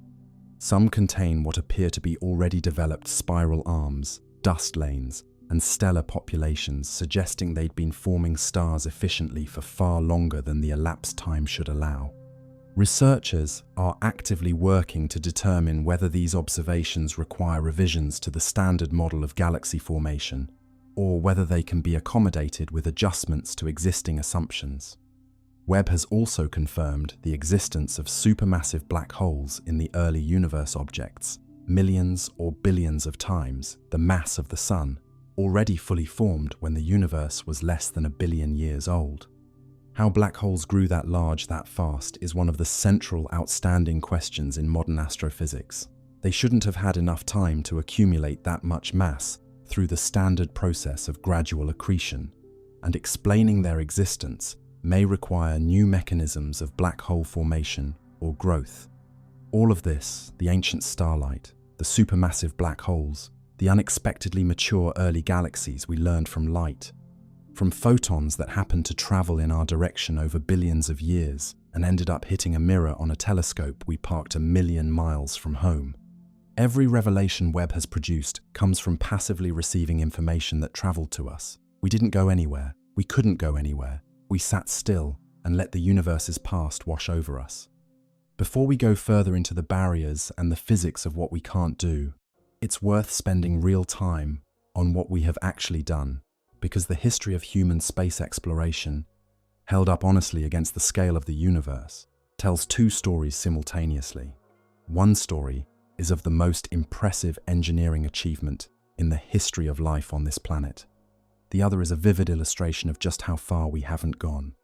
Some contain what appear to be already developed spiral arms, dust lanes, and stellar populations, suggesting they'd been forming stars efficiently for far longer than the elapsed time should allow. Researchers are actively working to determine whether these observations require revisions to the standard model of galaxy formation, or whether they can be accommodated with adjustments to existing assumptions. Webb has also confirmed the existence of supermassive black holes in the early universe objects, millions or billions of times the mass of the Sun, already fully formed when the universe was less than 1 billion years old. How black holes grew that large that fast is one of the central outstanding questions in modern astrophysics. They shouldn't have had enough time to accumulate that much mass through the standard process of gradual accretion, and explaining their existence may require new mechanisms of black hole formation or growth. All of this, the ancient starlight, the supermassive black holes, the unexpectedly mature early galaxies we learned from light, from photons that happened to travel in our direction over billions of years and ended up hitting a mirror on a telescope we parked 1 million miles from home. Every revelation Webb has produced comes from passively receiving information that traveled to us. We didn't go anywhere. We couldn't go anywhere. We sat still and let the universe's past wash over us. Before we go further into the barriers and the physics of what we can't do, it's worth spending real time on what we have actually done, because the history of human space exploration, held up honestly against the scale of the universe, tells two stories simultaneously. One story is of the most impressive engineering achievement in the history of life on this planet. The other is a vivid illustration of just how far we haven't gone.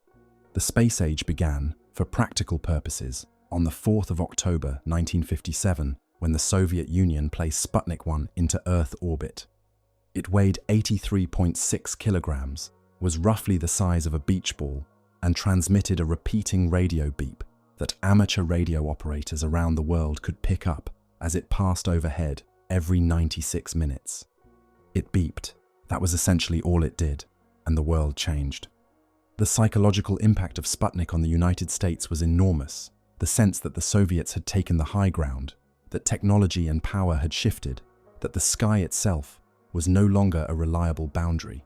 The space age began, for practical purposes, on the 4th of October 1957, when the Soviet Union placed Sputnik 1 into Earth orbit. It weighed 83.6 kilograms, was roughly the size of a beach ball, and transmitted a repeating radio beep that amateur radio operators around the world could pick up as it passed overhead every 96 minutes. It beeped. That was essentially all it did, and the world changed. The psychological impact of Sputnik on the United States was enormous. The sense that the Soviets had taken the high ground, that technology and power had shifted, that the sky itself was no longer a reliable boundary.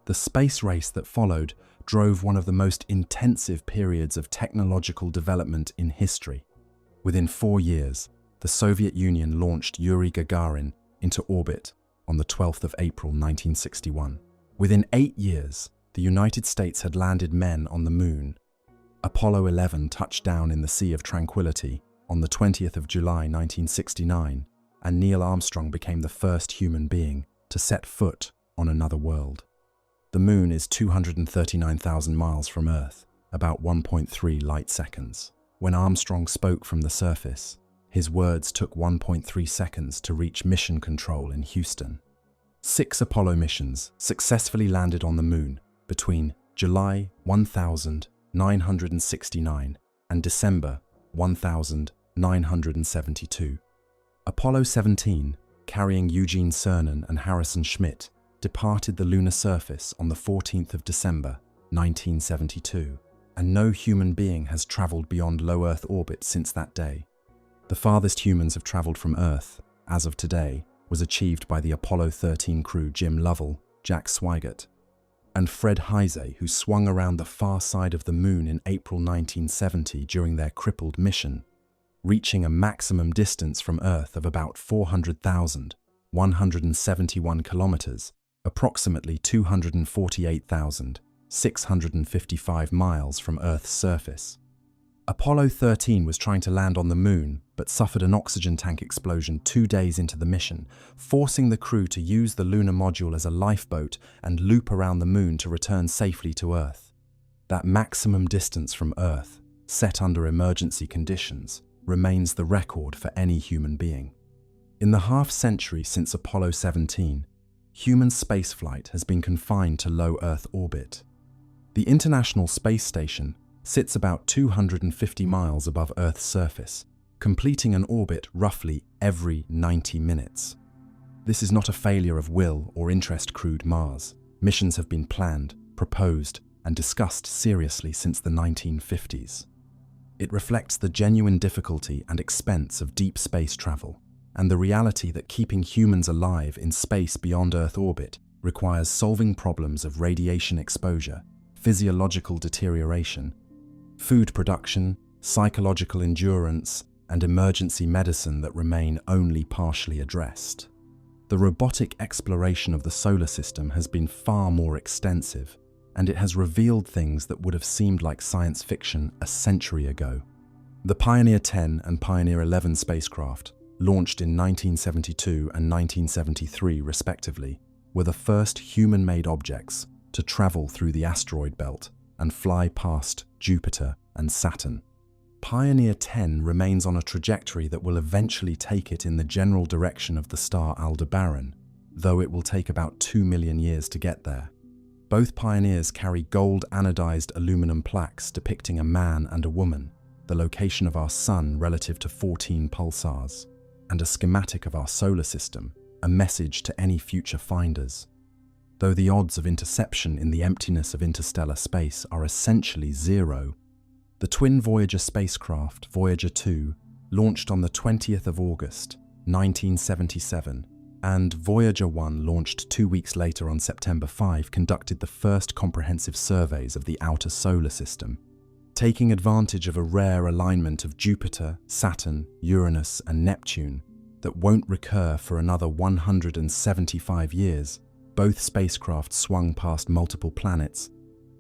The space race that followed drove one of the most intensive periods of technological development in history. Within 4 years, the Soviet Union launched Yuri Gagarin into orbit on the 12th of April 1961. Within 8 years, the United States had landed men on the moon. Apollo 11 touched down in the Sea of Tranquility on the 20th of July 1969, and Neil Armstrong became the first human being to set foot on another world. The moon is 239,000 miles from Earth, about 1.3 light seconds. When Armstrong spoke from the surface, his words took 1.3 seconds to reach mission control in Houston. 6 Apollo missions successfully landed on the moon between July 1969 and December 1972. Apollo 17, carrying Eugene Cernan and Harrison Schmitt, departed the lunar surface on the 14th of December 1972, and no human being has traveled beyond low Earth orbit since that day. The farthest humans have traveled from Earth, as of today, was achieved by the Apollo 13 crew Jim Lovell, Jack Swigert, and Fred Heise, who swung around the far side of the moon in April 1970 during their crippled mission, reaching a maximum distance from Earth of about 400,171 kilometers, approximately 248,655 miles from Earth's surface. Apollo 13 was trying to land on the moon, but suffered an oxygen tank explosion 2 days into the mission, forcing the crew to use the lunar module as a lifeboat and loop around the moon to return safely to Earth. That maximum distance from Earth, set under emergency conditions, remains the record for any human being. In the half-century since Apollo 17, human spaceflight has been confined to low Earth orbit. The International Space Station sits about 250 miles above Earth's surface, completing an orbit roughly every 90 minutes. This is not a failure of will or interest crewed Mars. Missions have been planned, proposed, and discussed seriously since the 1950s. It reflects the genuine difficulty and expense of deep space travel, and the reality that keeping humans alive in space beyond Earth orbit requires solving problems of radiation exposure, physiological deterioration, food production, psychological endurance, and emergency medicine that remain only partially addressed. The robotic exploration of the solar system has been far more extensive, and it has revealed things that would have seemed like science fiction a century ago. The Pioneer 10 and Pioneer 11 spacecraft, launched in 1972 and 1973 respectively, were the first human-made objects to travel through the asteroid belt and fly past Jupiter and Saturn. Pioneer 10 remains on a trajectory that will eventually take it in the general direction of the star Aldebaran, though it will take about 2 million years to get there. Both Pioneers carry gold anodized aluminum plaques depicting a man and a woman, the location of our Sun relative to 14 pulsars, and a schematic of our solar system, a message to any future finders. Though the odds of interception in the emptiness of interstellar space are essentially zero, the twin Voyager spacecraft, Voyager 2, launched on the 20th of August, 1977, and Voyager 1, launched 2 weeks later on September 5, conducted the first comprehensive surveys of the outer solar system. Taking advantage of a rare alignment of Jupiter, Saturn, Uranus, and Neptune that won't recur for another 175 years, both spacecraft swung past multiple planets,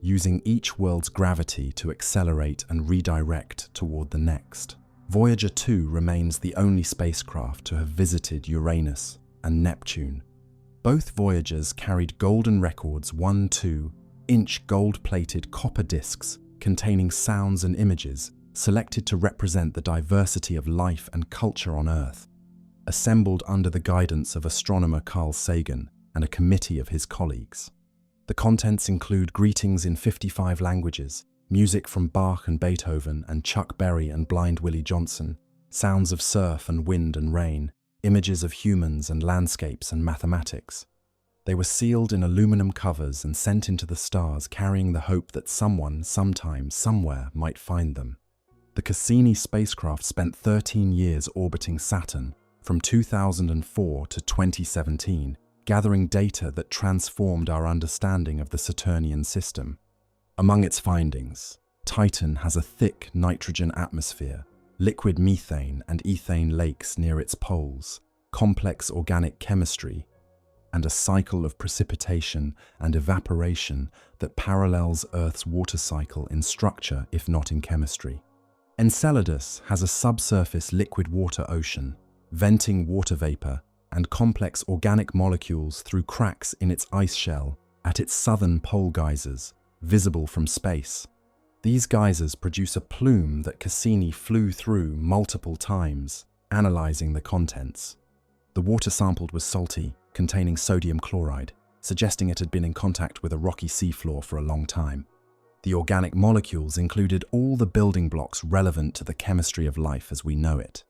using each world's gravity to accelerate and redirect toward the next. Voyager 2 remains the only spacecraft to have visited Uranus and Neptune. Both Voyagers carried golden records 1-2-inch gold-plated copper discs containing sounds and images selected to represent the diversity of life and culture on Earth, assembled under the guidance of astronomer Carl Sagan and a committee of his colleagues. The contents include greetings in 55 languages, music from Bach and Beethoven and Chuck Berry and Blind Willie Johnson, sounds of surf and wind and rain, images of humans and landscapes and mathematics. They were sealed in aluminum covers and sent into the stars, carrying the hope that someone, sometime, somewhere might find them. The Cassini spacecraft spent 13 years orbiting Saturn, from 2004 to 2017, gathering data that transformed our understanding of the Saturnian system. Among its findings, Titan has a thick nitrogen atmosphere, liquid methane and ethane lakes near its poles, complex organic chemistry, and a cycle of precipitation and evaporation that parallels Earth's water cycle in structure, if not in chemistry. Enceladus has a subsurface liquid water ocean, venting water vapor and complex organic molecules through cracks in its ice shell at its southern pole geysers, visible from space. These geysers produce a plume that Cassini flew through multiple times, analyzing the contents. The water sampled was salty, containing sodium chloride, suggesting it had been in contact with a rocky seafloor for a long time. The organic molecules included all the building blocks relevant to the chemistry of life as we know it.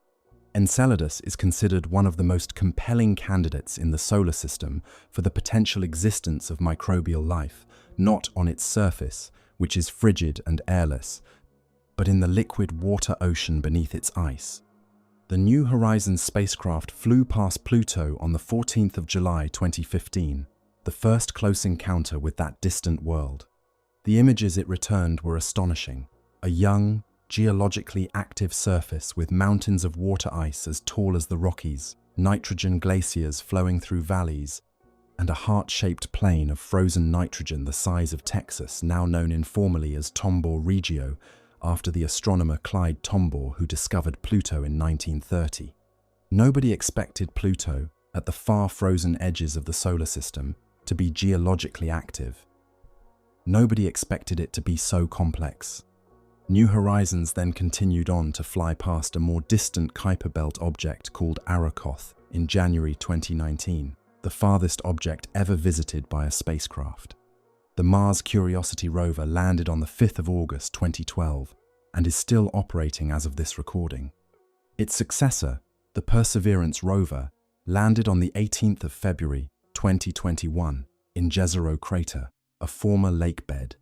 Enceladus is considered one of the most compelling candidates in the solar system for the potential existence of microbial life, not on its surface, which is frigid and airless, but in the liquid water ocean beneath its ice. The New Horizons spacecraft flew past Pluto on the 14th of July 2015, the first close encounter with that distant world. The images it returned were astonishing. A young, geologically active surface with mountains of water ice as tall as the Rockies, nitrogen glaciers flowing through valleys, and a heart-shaped plain of frozen nitrogen the size of Texas, now known informally as Tombor Regio, after the astronomer Clyde Tombaugh, who discovered Pluto in 1930. Nobody expected Pluto, at the far frozen edges of the solar system, to be geologically active. Nobody expected it to be so complex. New Horizons then continued on to fly past a more distant Kuiper Belt object called Arrokoth in January 2019, the farthest object ever visited by a spacecraft. The Mars Curiosity rover landed on the 5th of August 2012 and is still operating as of this recording. Its successor, the Perseverance rover, landed on the 18th of February 2021 in Jezero Crater, a former lake bed.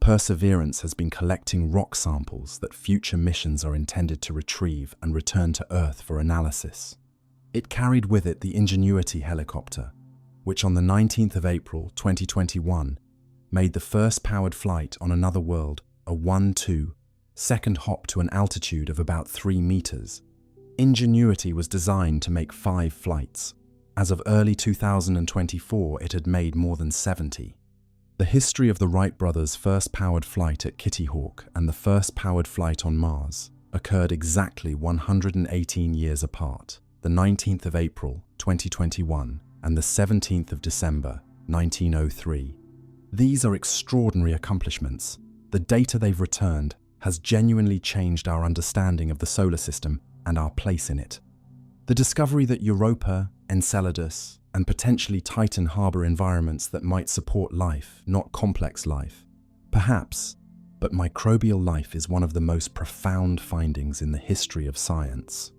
Perseverance has been collecting rock samples that future missions are intended to retrieve and return to Earth for analysis. It carried with it the Ingenuity helicopter, which on the 19th of April 2021 made the first powered flight on another world, a 1-2 second hop to an altitude of about 3 meters. Ingenuity was designed to make 5 flights. As of early 2024, it had made more than 70. The history of the Wright brothers' first powered flight at Kitty Hawk and the first powered flight on Mars occurred exactly 118 years apart, the 19th of April 2021 and the 17th of December 1903. These are extraordinary accomplishments. The data they've returned has genuinely changed our understanding of the solar system and our place in it. The discovery that Europa, Enceladus, and potentially Titan harbor environments that might support life, not complex life. Perhaps, but microbial life is one of the most profound findings in the history of science.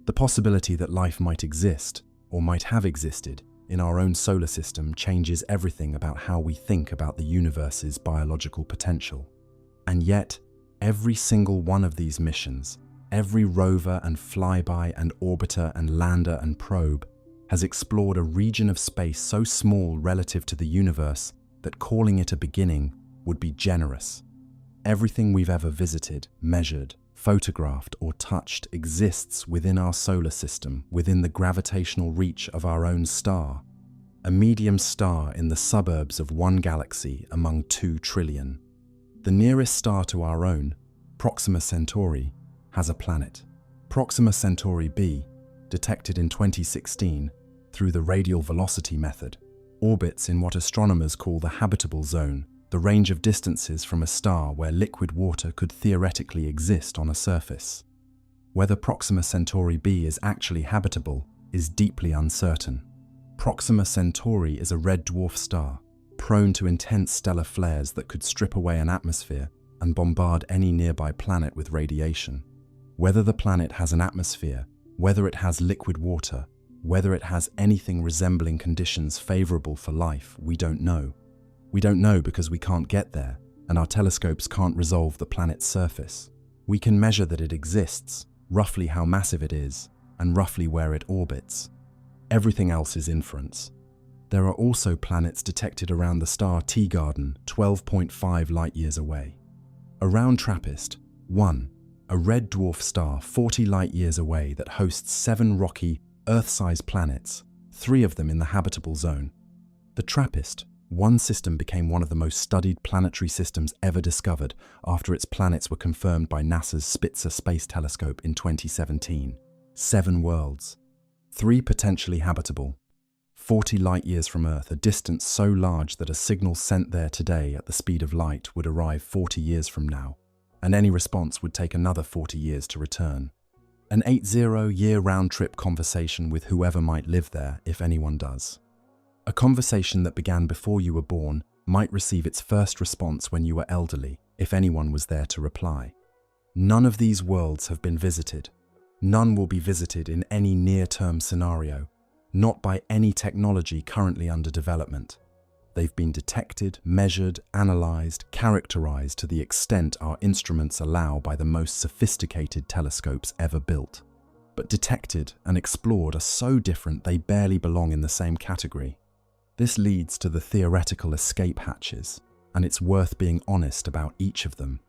The possibility that life might exist, or might have existed, in our own solar system changes everything about how we think about the universe's biological potential. And yet, every single one of these missions, every rover and flyby and orbiter and lander and probe, has explored a region of space so small relative to the universe that calling it a beginning would be generous. Everything we've ever visited, measured, photographed, or touched exists within our solar system, within the gravitational reach of our own star, a medium star in the suburbs of one galaxy among 2 trillion. The nearest star to our own, Proxima Centauri, has a planet. Proxima Centauri b, detected in 2016 through the radial velocity method, orbits in what astronomers call the habitable zone, the range of distances from a star where liquid water could theoretically exist on a surface. Whether Proxima Centauri b is actually habitable is deeply uncertain. Proxima Centauri is a red dwarf star, prone to intense stellar flares that could strip away an atmosphere and bombard any nearby planet with radiation. Whether the planet has an atmosphere, whether it has liquid water, whether it has anything resembling conditions favorable for life, we don't know. We don't know because we can't get there, and our telescopes can't resolve the planet's surface. We can measure that it exists, roughly how massive it is, and roughly where it orbits. Everything else is inference. There are also planets detected around the star Teegarden, 12.5 light-years away. Around TRAPPIST-1, a red dwarf star 40 light-years away that hosts 7 rocky, Earth-sized planets, 3 of them in the habitable zone. The TRAPPIST-1 system became one of the most studied planetary systems ever discovered after its planets were confirmed by NASA's Spitzer Space Telescope in 2017. 7 worlds, 3 potentially habitable, 40 light-years from Earth, a distance so large that a signal sent there today at the speed of light would arrive 40 years from now, and any response would take another 40 years to return. An 80-year round-trip conversation with whoever might live there, if anyone does. A conversation that began before you were born might receive its first response when you were elderly, if anyone was there to reply. None of these worlds have been visited. None will be visited in any near-term scenario, not by any technology currently under development. They've been detected, measured, analyzed, characterized to the extent our instruments allow by the most sophisticated telescopes ever built. But detected and explored are so different they barely belong in the same category. This leads to the theoretical escape hatches, and it's worth being honest about each of them.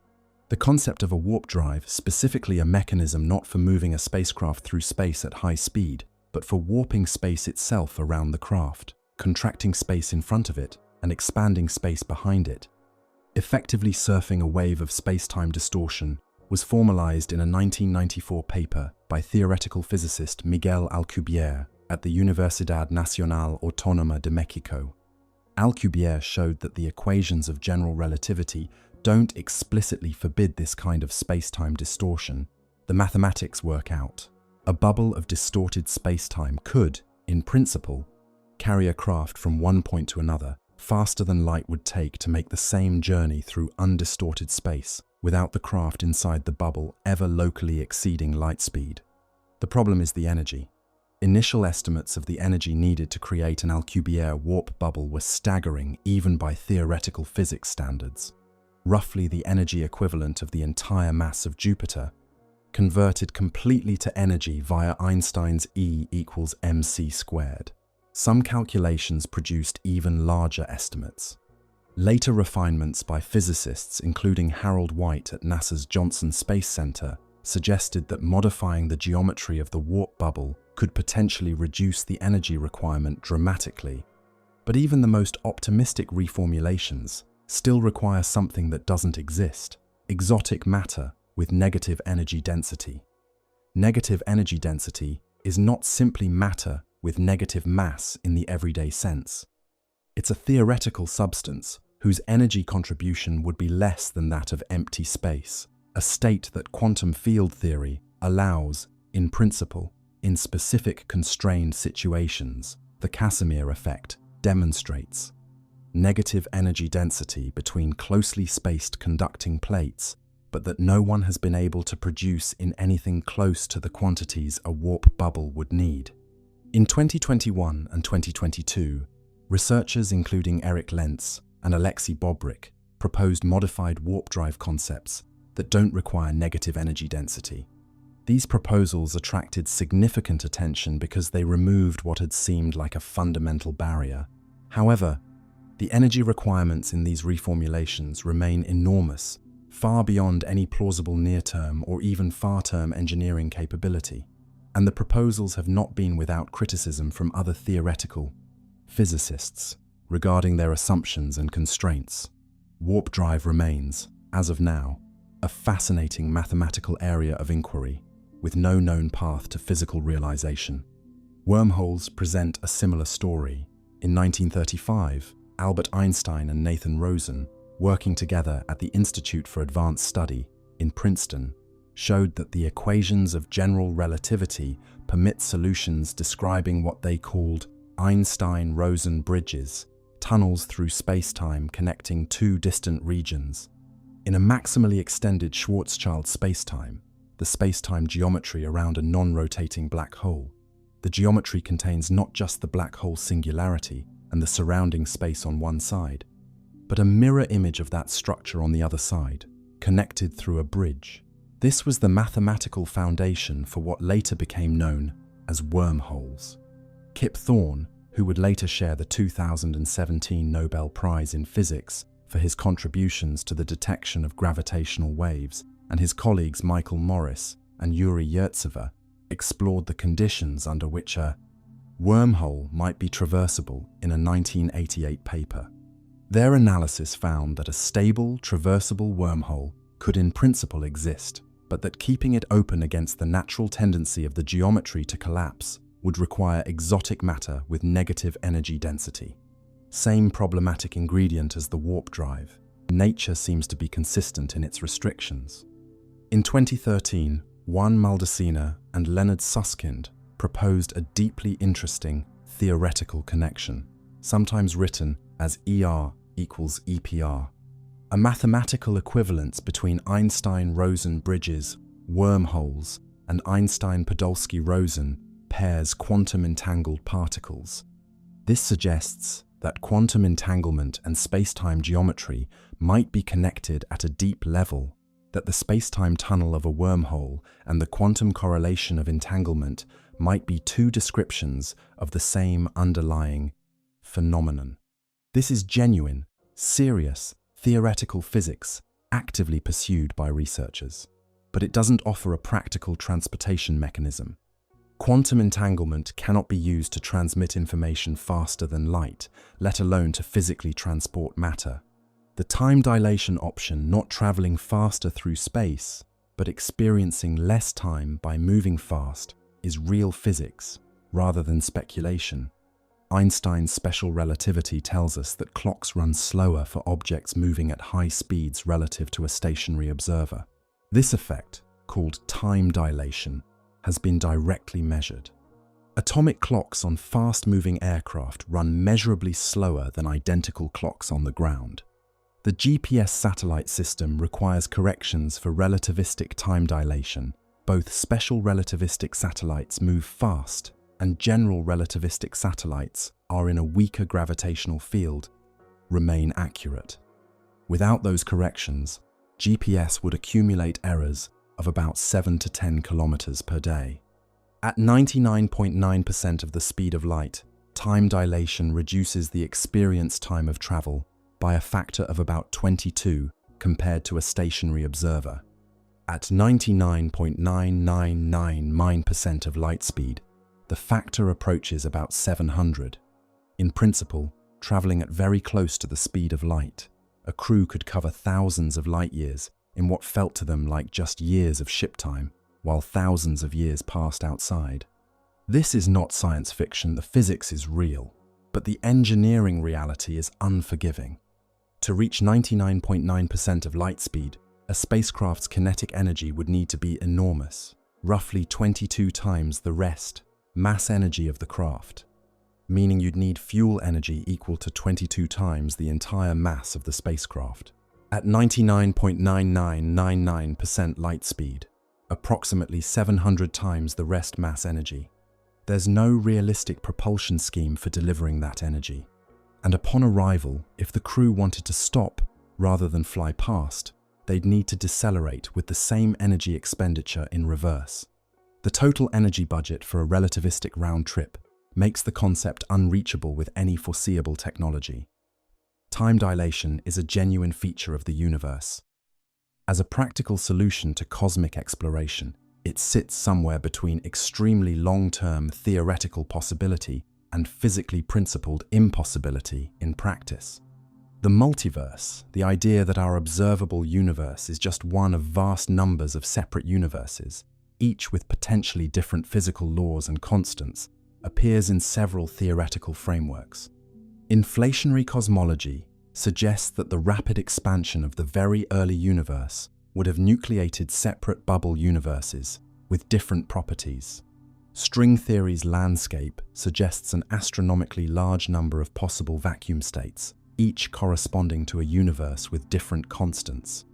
The concept of a warp drive, specifically a mechanism not for moving a spacecraft through space at high speed, but for warping space itself around the craft, contracting space in front of it, and expanding space behind it. Effectively surfing a wave of space-time distortion was formalized in a 1994 paper by theoretical physicist Miguel Alcubierre at the Universidad Nacional Autónoma de México. Alcubierre showed that the equations of general relativity don't explicitly forbid this kind of space-time distortion. The mathematics work out. A bubble of distorted space-time could, in principle, carry a craft from one point to another faster than light would take to make the same journey through undistorted space without the craft inside the bubble ever locally exceeding light speed. The problem is the energy. Initial estimates of the energy needed to create an Alcubierre warp bubble were staggering even by theoretical physics standards. Roughly the energy equivalent of the entire mass of Jupiter, converted completely to energy via Einstein's E equals mc squared. Some calculations produced even larger estimates. Later refinements by physicists, including Harold White at NASA's Johnson Space Center, suggested that modifying the geometry of the warp bubble could potentially reduce the energy requirement dramatically. But even the most optimistic reformulations still require something that doesn't exist: exotic matter with negative energy density. Negative energy density is not simply matter with negative mass in the everyday sense. It's a theoretical substance whose energy contribution would be less than that of empty space, a state that quantum field theory allows, in principle, in specific constrained situations. The Casimir effect demonstrates negative energy density between closely spaced conducting plates, but that no one has been able to produce in anything close to the quantities a warp bubble would need. In 2021 and 2022, researchers including Eric Lentz and Alexei Bobrik proposed modified warp drive concepts that don't require negative energy density. These proposals attracted significant attention because they removed what had seemed like a fundamental barrier. However, the energy requirements in these reformulations remain enormous, far beyond any plausible near-term or even far-term engineering capability, and the proposals have not been without criticism from other theoretical physicists regarding their assumptions and constraints. Warp drive remains, as of now, a fascinating mathematical area of inquiry, with no known path to physical realization. Wormholes present a similar story. In 1935, Albert Einstein and Nathan Rosen, working together at the Institute for Advanced Study in Princeton, showed that the equations of general relativity permit solutions describing what they called Einstein-Rosen bridges, tunnels through space-time connecting two distant regions. In a maximally extended Schwarzschild spacetime, the spacetime geometry around a non-rotating black hole, the geometry contains not just the black hole singularity and the surrounding space on one side, but a mirror image of that structure on the other side, connected through a bridge. This was the mathematical foundation for what later became known as wormholes. Kip Thorne, who would later share the 2017 Nobel Prize in Physics for his contributions to the detection of gravitational waves, and his colleagues Michael Morris and Yuri Yurtsever explored the conditions under which a wormhole might be traversable in a 1988 paper. Their analysis found that a stable, traversable wormhole could in principle exist, but that keeping it open against the natural tendency of the geometry to collapse would require exotic matter with negative energy density. Same problematic ingredient as the warp drive. Nature seems to be consistent in its restrictions. In 2013, Juan Maldacena and Leonard Susskind proposed a deeply interesting theoretical connection, sometimes written as ER equals EPR, a mathematical equivalence between Einstein-Rosen-Bridges wormholes and Einstein-Podolsky-Rosen pairs quantum-entangled particles. This suggests that quantum entanglement and spacetime geometry might be connected at a deep level, that the spacetime tunnel of a wormhole and the quantum correlation of entanglement might be two descriptions of the same underlying phenomenon. This is genuine, serious, theoretical physics actively pursued by researchers, but it doesn't offer a practical transportation mechanism. Quantum entanglement cannot be used to transmit information faster than light, let alone to physically transport matter. The time dilation option, not traveling faster through space, but experiencing less time by moving fast, is real physics rather than speculation. Einstein's special relativity tells us that clocks run slower for objects moving at high speeds relative to a stationary observer. This effect, called time dilation, has been directly measured. Atomic clocks on fast-moving aircraft run measurably slower than identical clocks on the ground. The GPS satellite system requires corrections for relativistic time dilation. Both special relativistic satellites move fast, and general relativistic satellites are in a weaker gravitational field, remain accurate. Without those corrections, GPS would accumulate errors of about 7 to 10 kilometers per day. At 99.9% of the speed of light, time dilation reduces the experience time of travel by a factor of about 22 compared to a stationary observer. At 99.9999% of light speed, the factor approaches about 700. In principle, traveling at very close to the speed of light, a crew could cover thousands of light years in what felt to them like just years of ship time, while thousands of years passed outside. This is not science fiction, the physics is real, but the engineering reality is unforgiving. To reach 99.9% of light speed, a spacecraft's kinetic energy would need to be enormous, roughly 22 times the rest mass energy of the craft, meaning you'd need fuel energy equal to 22 times the entire mass of the spacecraft. At 99.9999% light speed, approximately 700 times the rest mass energy, there's no realistic propulsion scheme for delivering that energy. And upon arrival, if the crew wanted to stop rather than fly past, they'd need to decelerate with the same energy expenditure in reverse. The total energy budget for a relativistic round trip makes the concept unreachable with any foreseeable technology. Time dilation is a genuine feature of the universe. As a practical solution to cosmic exploration, it sits somewhere between extremely long-term theoretical possibility and physically principled impossibility in practice. The multiverse, the idea that our observable universe is just one of vast numbers of separate universes, each with potentially different physical laws and constants, appears in several theoretical frameworks. Inflationary cosmology suggests that the rapid expansion of the very early universe would have nucleated separate bubble universes with different properties. String theory's landscape suggests an astronomically large number of possible vacuum states, each corresponding to a universe with different constants.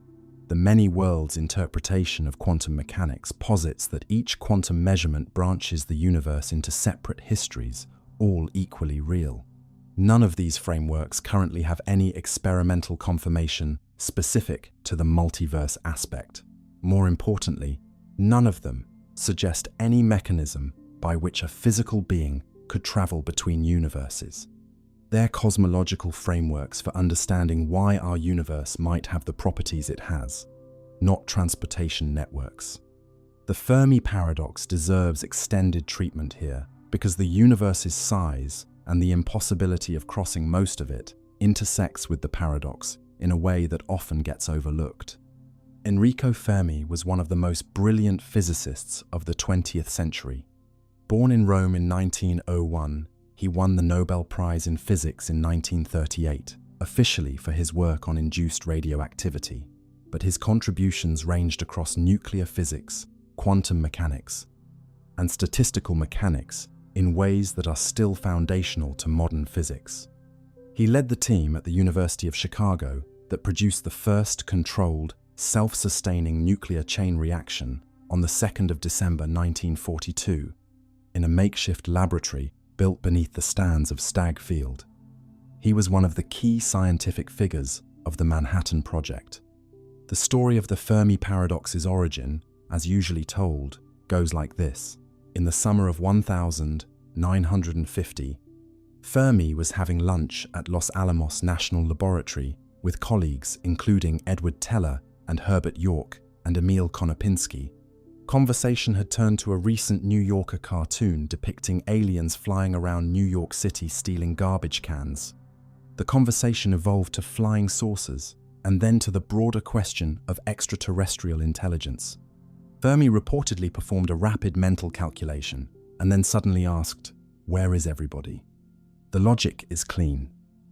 The many worlds interpretation of quantum mechanics posits that each quantum measurement branches the universe into separate histories, all equally real. None of these frameworks currently have any experimental confirmation specific to the multiverse aspect. More importantly, none of them suggest any mechanism by which a physical being could travel between universes. They're cosmological frameworks for understanding why our universe might have the properties it has, not transportation networks. The Fermi paradox deserves extended treatment here because the universe's size and the impossibility of crossing most of it intersects with the paradox in a way that often gets overlooked. Enrico Fermi was one of the most brilliant physicists of the 20th century. Born in Rome in 1901, he won the Nobel Prize in Physics in 1938, officially for his work on induced radioactivity, but his contributions ranged across nuclear physics, quantum mechanics, and statistical mechanics in ways that are still foundational to modern physics. He led the team at the University of Chicago that produced the first controlled, self-sustaining nuclear chain reaction on the 2nd of December 1942 in a makeshift laboratory built beneath the stands of Stagg Field. He was one of the key scientific figures of the Manhattan Project. The story of the Fermi paradox's origin, as usually told, goes like this. In the summer of 1950, Fermi was having lunch at Los Alamos National Laboratory with colleagues including Edward Teller and Herbert York and Emil Konopinski. Conversation had turned to a recent New Yorker cartoon depicting aliens flying around New York City stealing garbage cans. The conversation evolved to flying saucers and then to the broader question of extraterrestrial intelligence. Fermi reportedly performed a rapid mental calculation and then suddenly asked, "Where is everybody?" The logic is clean.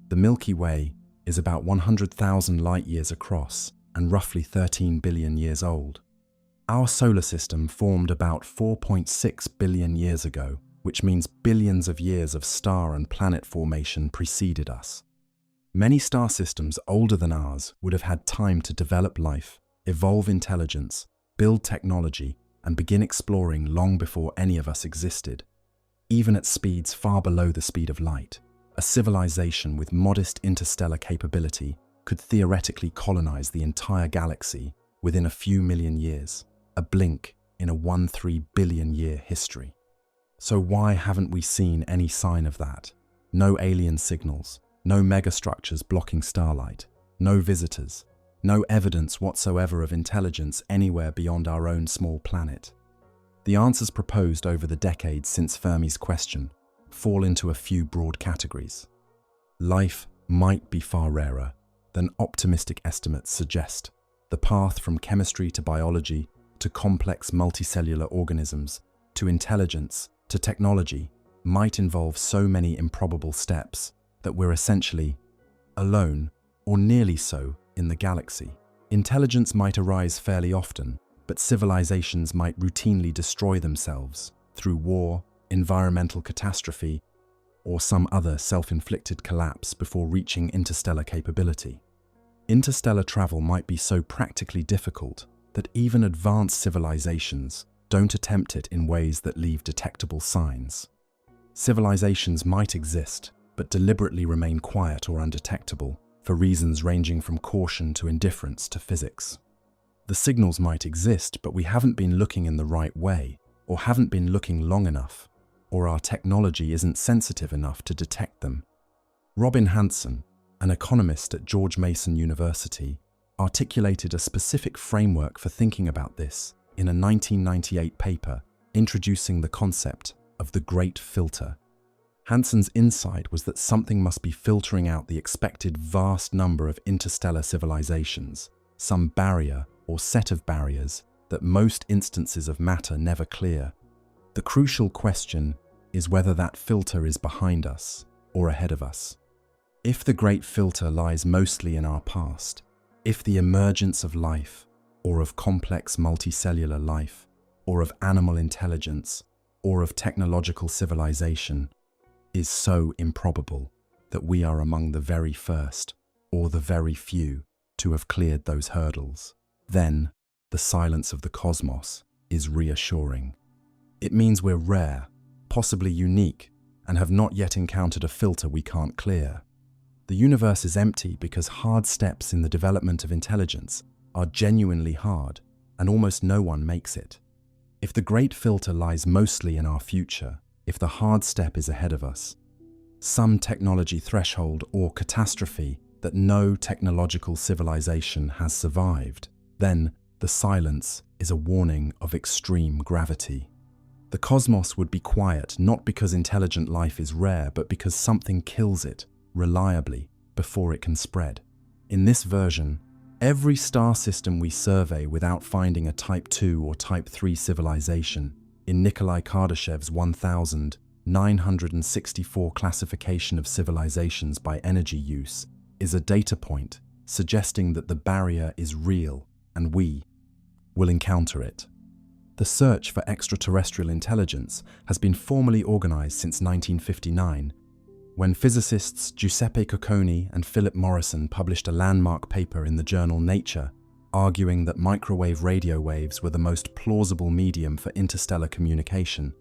The Milky Way is about 100,000 light-years across and roughly 13 billion years old. Our solar system formed about 4.6 billion years ago, which means billions of years of star and planet formation preceded us. Many star systems older than ours would have had time to develop life, evolve intelligence, build technology, and begin exploring long before any of us existed. Even at speeds far below the speed of light, a civilization with modest interstellar capability could theoretically colonize the entire galaxy within a few million years, a blink in a 1-3 billion year history. So why haven't we seen any sign of that? No alien signals, no megastructures blocking starlight, no visitors, no evidence whatsoever of intelligence anywhere beyond our own small planet. The answers proposed over the decades since Fermi's question fall into a few broad categories. Life might be far rarer than optimistic estimates suggest. The path from chemistry to biology to complex multicellular organisms to intelligence to technology might involve so many improbable steps that we're essentially alone, or nearly so, in the galaxy. Intelligence might arise fairly often, but civilizations might routinely destroy themselves through war, environmental catastrophe, or some other self-inflicted collapse before reaching interstellar capability. Interstellar travel might be so practically difficult that even advanced civilizations don't attempt it in ways that leave detectable signs. Civilizations might exist, but deliberately remain quiet or undetectable, for reasons ranging from caution to indifference to physics. The signals might exist, but we haven't been looking in the right way, or haven't been looking long enough, or our technology isn't sensitive enough to detect them. Robin Hanson, an economist at George Mason University, articulated a specific framework for thinking about this in a 1998 paper introducing the concept of the Great Filter. Hanson's insight was that something must be filtering out the expected vast number of interstellar civilizations, some barrier or set of barriers that most instances of matter never clear. The crucial question is whether that filter is behind us or ahead of us. If the Great Filter lies mostly in our past, if the emergence of life, or of complex multicellular life, or of animal intelligence, or of technological civilization, is so improbable that we are among the very first, or the very few, to have cleared those hurdles, then the silence of the cosmos is reassuring. It means we're rare, possibly unique, and have not yet encountered a filter we can't clear. The universe is empty because hard steps in the development of intelligence are genuinely hard, and almost no one makes it. If the Great Filter lies mostly in our future, if the hard step is ahead of us, some technology threshold or catastrophe that no technological civilization has survived, then the silence is a warning of extreme gravity. The cosmos would be quiet not because intelligent life is rare, but because something kills it reliably before it can spread. In this version, every star system we survey without finding a Type 2 or Type 3 civilization in Nikolai Kardashev's 1964 classification of civilizations by energy use is a data point suggesting that the barrier is real and we will encounter it. The search for extraterrestrial intelligence has been formally organized since 1959, when physicists Giuseppe Cocconi and Philip Morrison published a landmark paper in the journal Nature, arguing that microwave radio waves were the most plausible medium for interstellar communication,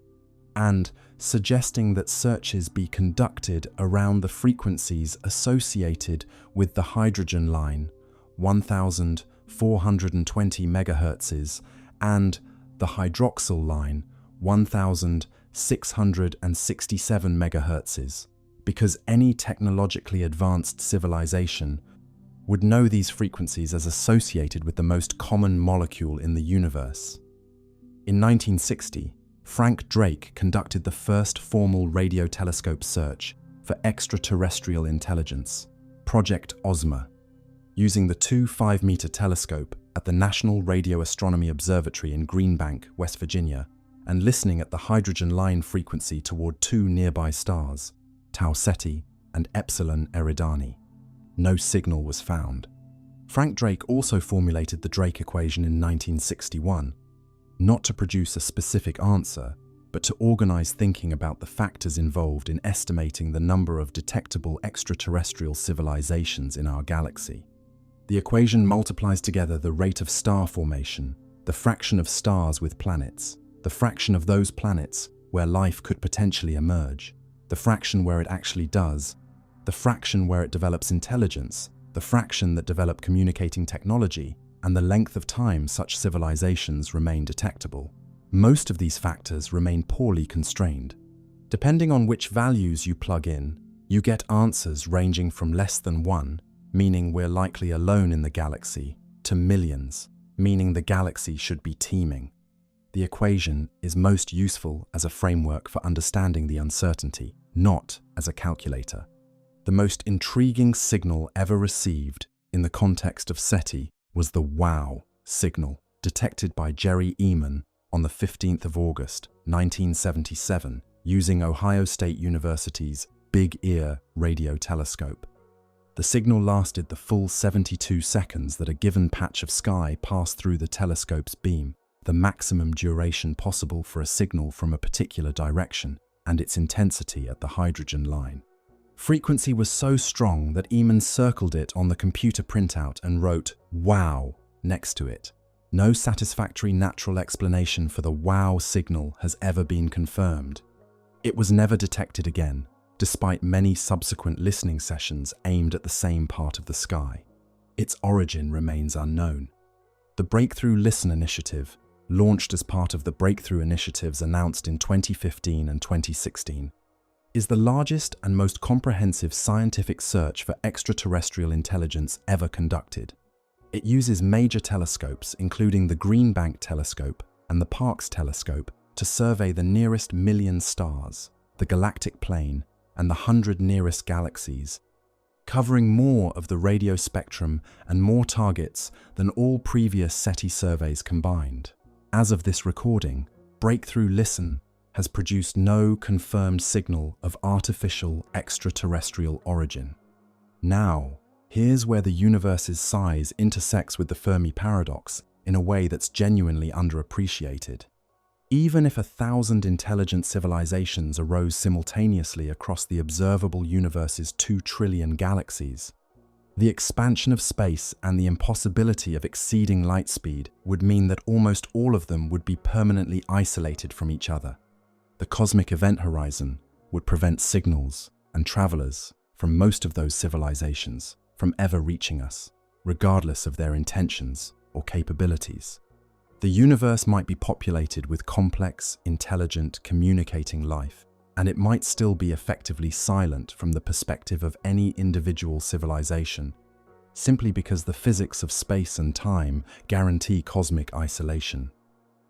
and suggesting that searches be conducted around the frequencies associated with the hydrogen line, 1,420 MHz, and the hydroxyl line, 1,667 MHz, because any technologically advanced civilization would know these frequencies as associated with the most common molecule in the universe. In 1960, Frank Drake conducted the first formal radio telescope search for extraterrestrial intelligence, Project Ozma, using the 2 5-meter telescope at the National Radio Astronomy Observatory in Greenbank, West Virginia, and listening at the hydrogen line frequency toward 2 nearby stars, Tau Ceti and Epsilon Eridani. No signal was found. Frank Drake also formulated the Drake equation in 1961, not to produce a specific answer, but to organize thinking about the factors involved in estimating the number of detectable extraterrestrial civilizations in our galaxy. The equation multiplies together the rate of star formation, the fraction of stars with planets, the fraction of those planets where life could potentially emerge, the fraction where it actually does, the fraction where it develops intelligence, the fraction that develop communicating technology, and the length of time such civilizations remain detectable. Most of these factors remain poorly constrained. Depending on which values you plug in, you get answers ranging from less than 1, meaning we're likely alone in the galaxy, to millions, meaning the galaxy should be teeming. The equation is most useful as a framework for understanding the uncertainty, not as a calculator. The most intriguing signal ever received in the context of SETI was the WOW signal, detected by Jerry Eman on the 15th of August, 1977, using Ohio State University's Big Ear radio telescope. The signal lasted the full 72 seconds that a given patch of sky passed through the telescope's beam, the maximum duration possible for a signal from a particular direction, and its intensity at the hydrogen line. Frequency was so strong that Eman circled it on the computer printout and wrote "Wow" next to it. No satisfactory natural explanation for the WOW signal has ever been confirmed. It was never detected again, despite many subsequent listening sessions aimed at the same part of the sky. Its origin remains unknown. The Breakthrough Listen initiative, launched as part of the Breakthrough Initiatives announced in 2015 and 2016, is the largest and most comprehensive scientific search for extraterrestrial intelligence ever conducted. It uses major telescopes, including the Greenbank telescope and the Parkes telescope, to survey the nearest million stars, the galactic plane, and the 100 nearest galaxies, covering more of the radio spectrum and more targets than all previous SETI surveys combined. As of this recording, Breakthrough Listen has produced no confirmed signal of artificial extraterrestrial origin. Now, here's where the universe's size intersects with the Fermi paradox in a way that's genuinely underappreciated. Even if 1,000 intelligent civilizations arose simultaneously across the observable universe's 2 trillion galaxies, the expansion of space and the impossibility of exceeding light speed would mean that almost all of them would be permanently isolated from each other. The cosmic event horizon would prevent signals and travelers from most of those civilizations from ever reaching us, regardless of their intentions or capabilities. The universe might be populated with complex, intelligent, communicating life, and it might still be effectively silent from the perspective of any individual civilization, simply because the physics of space and time guarantee cosmic isolation.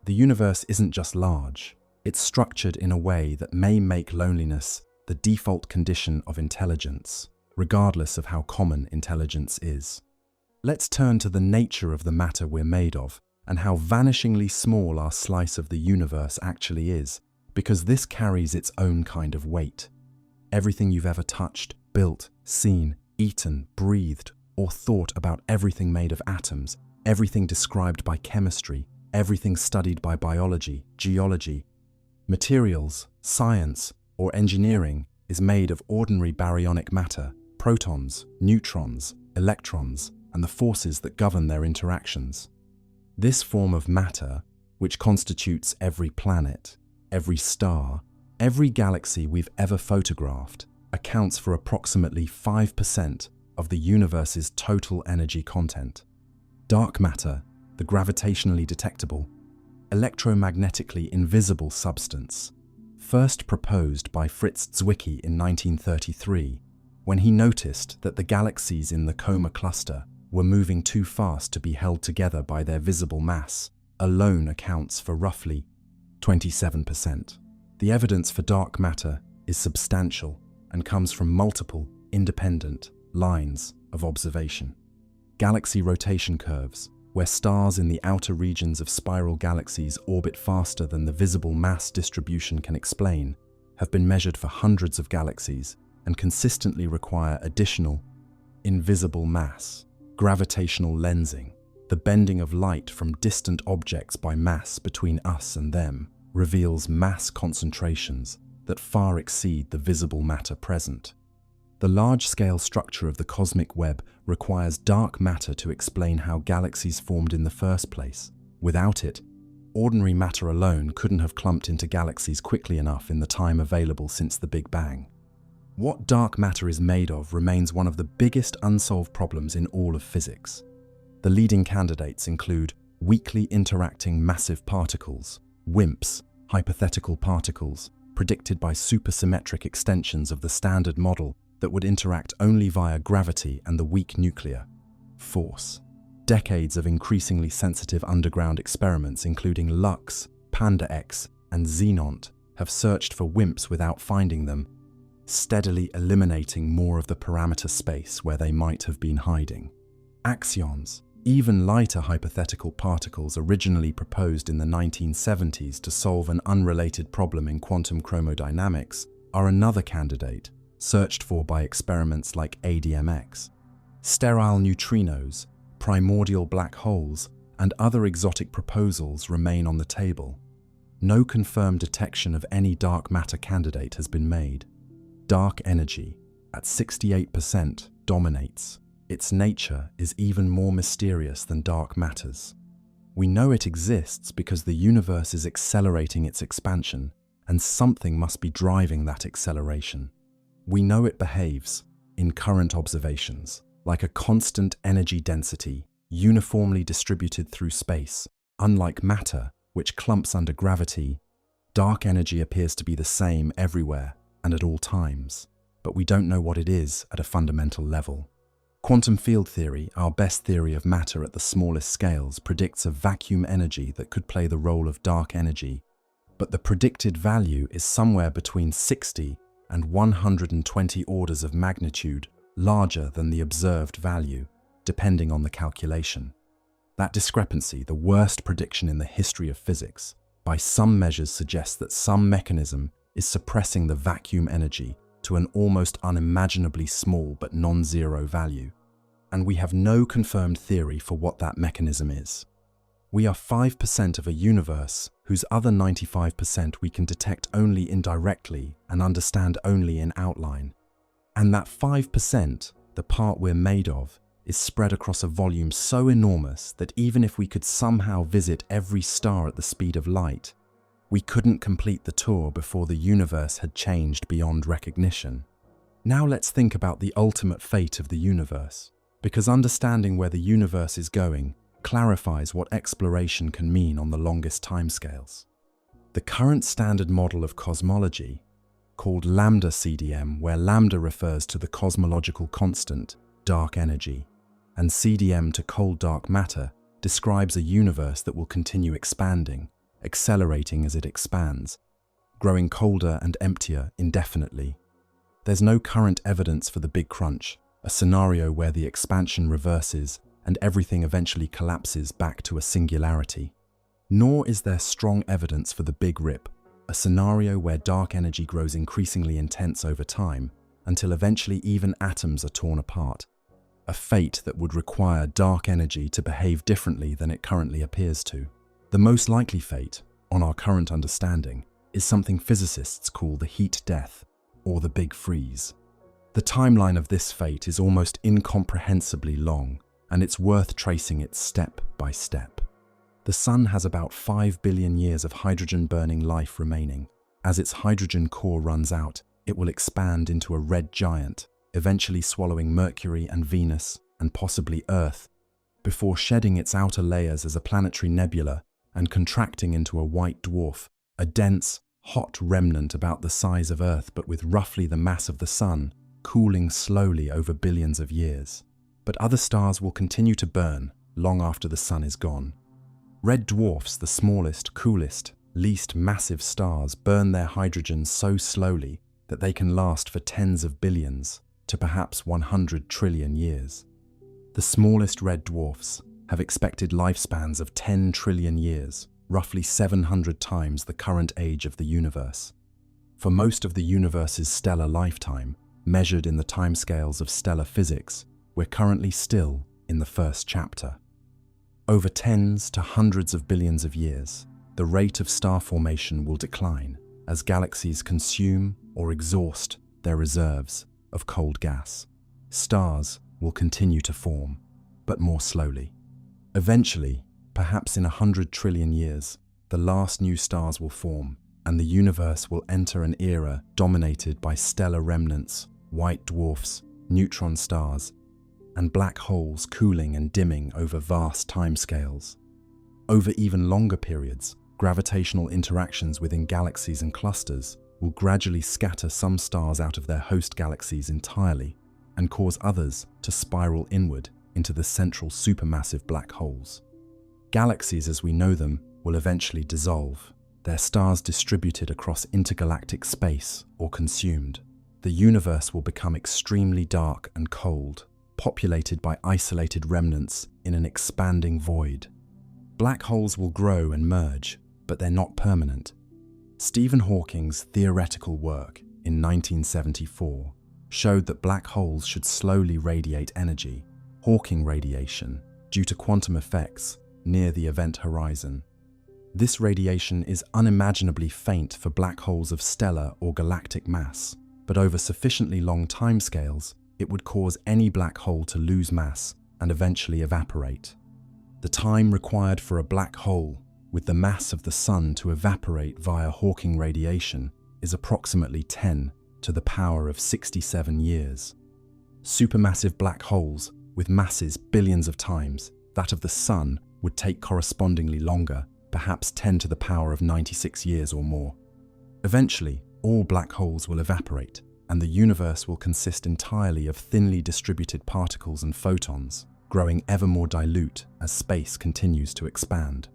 The universe isn't just large, it's structured in a way that may make loneliness the default condition of intelligence, regardless of how common intelligence is. Let's turn to the nature of the matter we're made of, and how vanishingly small our slice of the universe actually is, because this carries its own kind of weight. Everything you've ever touched, built, seen, eaten, breathed, or thought about everything made of atoms, everything described by chemistry, everything studied by biology, geology, materials, science, or engineering is made of ordinary baryonic matter, protons, neutrons, electrons, and the forces that govern their interactions. This form of matter, which constitutes every planet, every star, every galaxy we've ever photographed, accounts for approximately 5% of the universe's total energy content. Dark matter, the gravitationally detectable, electromagnetically invisible substance, first proposed by Fritz Zwicky in 1933, when he noticed that the galaxies in the Coma cluster were moving too fast to be held together by their visible mass, alone accounts for roughly 27%. The evidence for dark matter is substantial and comes from multiple, independent lines of observation. Galaxy rotation curves, where stars in the outer regions of spiral galaxies orbit faster than the visible mass distribution can explain, have been measured for hundreds of galaxies and consistently require additional, invisible mass. Gravitational lensing, the bending of light from distant objects by mass between us and them, reveals mass concentrations that far exceed the visible matter present. The large-scale structure of the cosmic web requires dark matter to explain how galaxies formed in the first place. Without it, ordinary matter alone couldn't have clumped into galaxies quickly enough in the time available since the Big Bang. What dark matter is made of remains one of the biggest unsolved problems in all of physics. The leading candidates include weakly interacting massive particles, WIMPs, hypothetical particles, predicted by supersymmetric extensions of the standard model that would interact only via gravity and the weak nuclear force. Decades of increasingly sensitive underground experiments including LUX, PandaX, and Xenont have searched for WIMPs without finding them, steadily eliminating more of the parameter space where they might have been hiding. Axions, even lighter hypothetical particles originally proposed in the 1970s to solve an unrelated problem in quantum chromodynamics, are another candidate, searched for by experiments like ADMX. Sterile neutrinos, primordial black holes, and other exotic proposals remain on the table. No confirmed detection of any dark matter candidate has been made. Dark energy, at 68%, dominates. Its nature is even more mysterious than dark matter's. We know it exists because the universe is accelerating its expansion, and something must be driving that acceleration. We know it behaves, in current observations, like a constant energy density, uniformly distributed through space. Unlike matter, which clumps under gravity, dark energy appears to be the same everywhere and at all times, but we don't know what it is at a fundamental level. Quantum field theory, our best theory of matter at the smallest scales, predicts a vacuum energy that could play the role of dark energy, but the predicted value is somewhere between 60 and 120 orders of magnitude larger than the observed value, depending on the calculation. That discrepancy, the worst prediction in the history of physics, by some measures suggests that some mechanism is suppressing the vacuum energy to an almost unimaginably small but non-zero value, and we have no confirmed theory for what that mechanism is. We are 5% of a universe whose other 95% we can detect only indirectly and understand only in outline. And that 5%, the part we're made of, is spread across a volume so enormous that even if we could somehow visit every star at the speed of light, we couldn't complete the tour before the universe had changed beyond recognition. Now let's think about the ultimate fate of the universe, because understanding where the universe is going clarifies what exploration can mean on the longest timescales. The current standard model of cosmology, called lambda CDM, where lambda refers to the cosmological constant, dark energy, and CDM to cold dark matter, describes a universe that will continue expanding, accelerating as it expands, growing colder and emptier indefinitely. There's no current evidence for the Big Crunch, a scenario where the expansion reverses and everything eventually collapses back to a singularity. Nor is there strong evidence for the Big Rip, a scenario where dark energy grows increasingly intense over time until eventually even atoms are torn apart, a fate that would require dark energy to behave differently than it currently appears to. The most likely fate, on our current understanding, is something physicists call the heat death, or the Big Freeze. The timeline of this fate is almost incomprehensibly long, and it's worth tracing it step by step. The Sun has about 5 billion years of hydrogen-burning life remaining. As its hydrogen core runs out, it will expand into a red giant, eventually swallowing Mercury and Venus, and possibly Earth, before shedding its outer layers as a planetary nebula and contracting into a white dwarf, a dense, hot remnant about the size of Earth but with roughly the mass of the Sun, cooling slowly over billions of years. But other stars will continue to burn long after the Sun is gone. Red dwarfs, the smallest, coolest, least massive stars, burn their hydrogen so slowly that they can last for tens of billions to perhaps 100 trillion years. The smallest red dwarfs have expected lifespans of 10 trillion years, roughly 700 times the current age of the universe. For most of the universe's stellar lifetime, measured in the timescales of stellar physics, we're currently still in the first chapter. Over tens to hundreds of billions of years, the rate of star formation will decline as galaxies consume or exhaust their reserves of cold gas. Stars will continue to form, but more slowly. Eventually, perhaps in 100 trillion years, the last new stars will form, and the universe will enter an era dominated by stellar remnants, white dwarfs, neutron stars, and black holes cooling and dimming over vast timescales. Over even longer periods, gravitational interactions within galaxies and clusters will gradually scatter some stars out of their host galaxies entirely and cause others to spiral inward into the central supermassive black holes. Galaxies as we know them will eventually dissolve, their stars distributed across intergalactic space or consumed. The universe will become extremely dark and cold, populated by isolated remnants in an expanding void. Black holes will grow and merge, but they're not permanent. Stephen Hawking's theoretical work in 1974 showed that black holes should slowly radiate energy, Hawking radiation, due to quantum effects near the event horizon. This radiation is unimaginably faint for black holes of stellar or galactic mass, but over sufficiently long timescales, it would cause any black hole to lose mass and eventually evaporate. The time required for a black hole with the mass of the Sun to evaporate via Hawking radiation is approximately 10 to the power of 67 years. Supermassive black holes with masses billions of times that of the Sun would take correspondingly longer, perhaps 10 to the power of 96 years or more. Eventually, all black holes will evaporate, and the universe will consist entirely of thinly distributed particles and photons, growing ever more dilute as space continues to expand.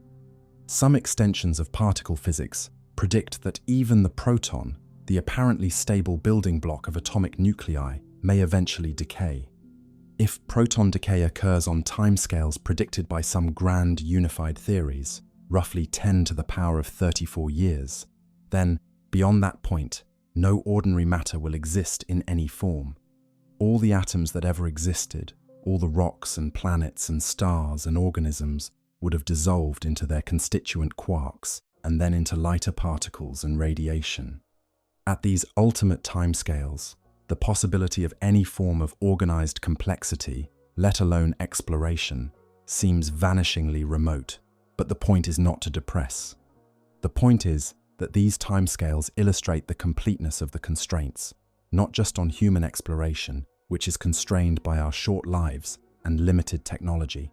Some extensions of particle physics predict that even the proton, the apparently stable building block of atomic nuclei, may eventually decay. If proton decay occurs on timescales predicted by some grand unified theories, roughly 10 to the power of 34 years, then, beyond that point, no ordinary matter will exist in any form. All the atoms that ever existed, all the rocks and planets and stars and organisms would have dissolved into their constituent quarks and then into lighter particles and radiation. At these ultimate timescales, the possibility of any form of organized complexity, let alone exploration, seems vanishingly remote. But the point is not to depress. The point is that these timescales illustrate the completeness of the constraints, not just on human exploration, which is constrained by our short lives and limited technology,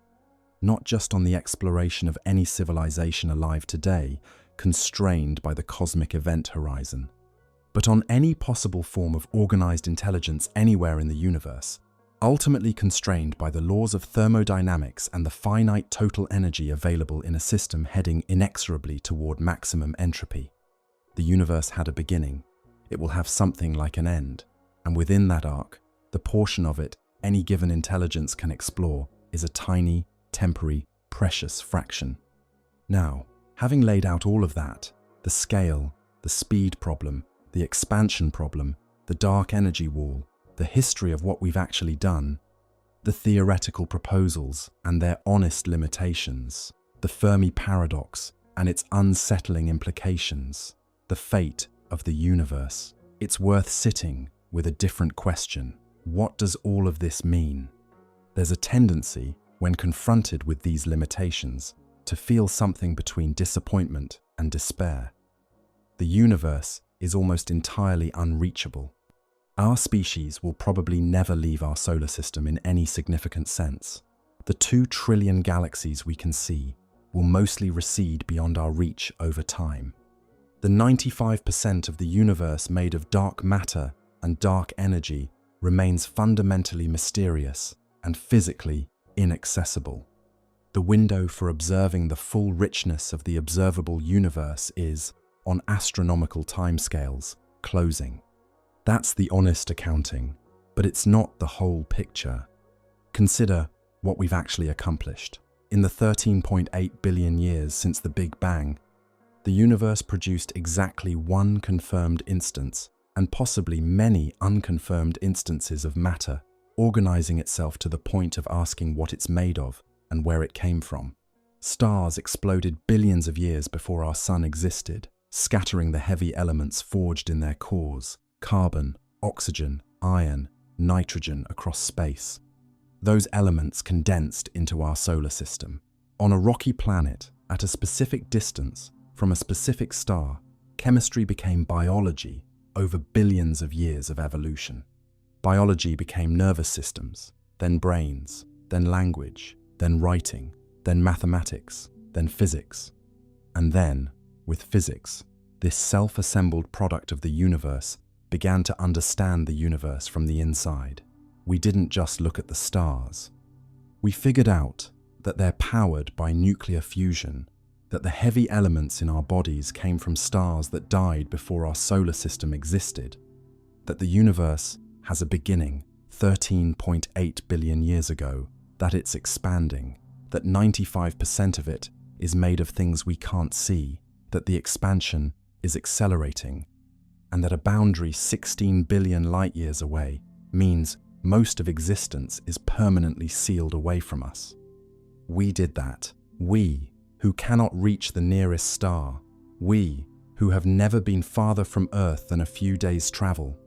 not just on the exploration of any civilization alive today, constrained by the cosmic event horizon, but on any possible form of organized intelligence anywhere in the universe, ultimately constrained by the laws of thermodynamics and the finite total energy available in a system heading inexorably toward maximum entropy. The universe had a beginning. It will have something like an end, and within that arc, the portion of it any given intelligence can explore is a tiny, temporary, precious fraction. Now, having laid out all of that, the scale, the speed problem, the expansion problem, the dark energy wall, the history of what we've actually done, the theoretical proposals and their honest limitations, the Fermi paradox and its unsettling implications, the fate of the universe, it's worth sitting with a different question. What does all of this mean? There's a tendency, when confronted with these limitations, to feel something between disappointment and despair. The universe is almost entirely unreachable. Our species will probably never leave our solar system in any significant sense. The 2 trillion galaxies we can see will mostly recede beyond our reach over time. The 95% of the universe made of dark matter and dark energy remains fundamentally mysterious and physically inaccessible. The window for observing the full richness of the observable universe is, on astronomical timescales, closing. That's the honest accounting, but it's not the whole picture. Consider what we've actually accomplished. In the 13.8 billion years since the Big Bang, the universe produced exactly 1 confirmed instance and possibly many unconfirmed instances of matter, organizing itself to the point of asking what it's made of and where it came from. Stars exploded billions of years before our sun existed, scattering the heavy elements forged in their cores: carbon, oxygen, iron, nitrogen across space. Those elements condensed into our solar system. On a rocky planet, at a specific distance from a specific star, chemistry became biology over billions of years of evolution. Biology became nervous systems, then brains, then language, then writing, then mathematics, then physics. And then, with physics, this self-assembled product of the universe began to understand the universe from the inside. We didn't just look at the stars. We figured out that they're powered by nuclear fusion, that the heavy elements in our bodies came from stars that died before our solar system existed, that the universe has a beginning 13.8 billion years ago, that it's expanding, that 95% of it is made of things we can't see, that the expansion is accelerating, and that a boundary 16 billion light-years away means most of existence is permanently sealed away from us. We did that. We, who cannot reach the nearest star. We, who have never been farther from Earth than a few days' travel.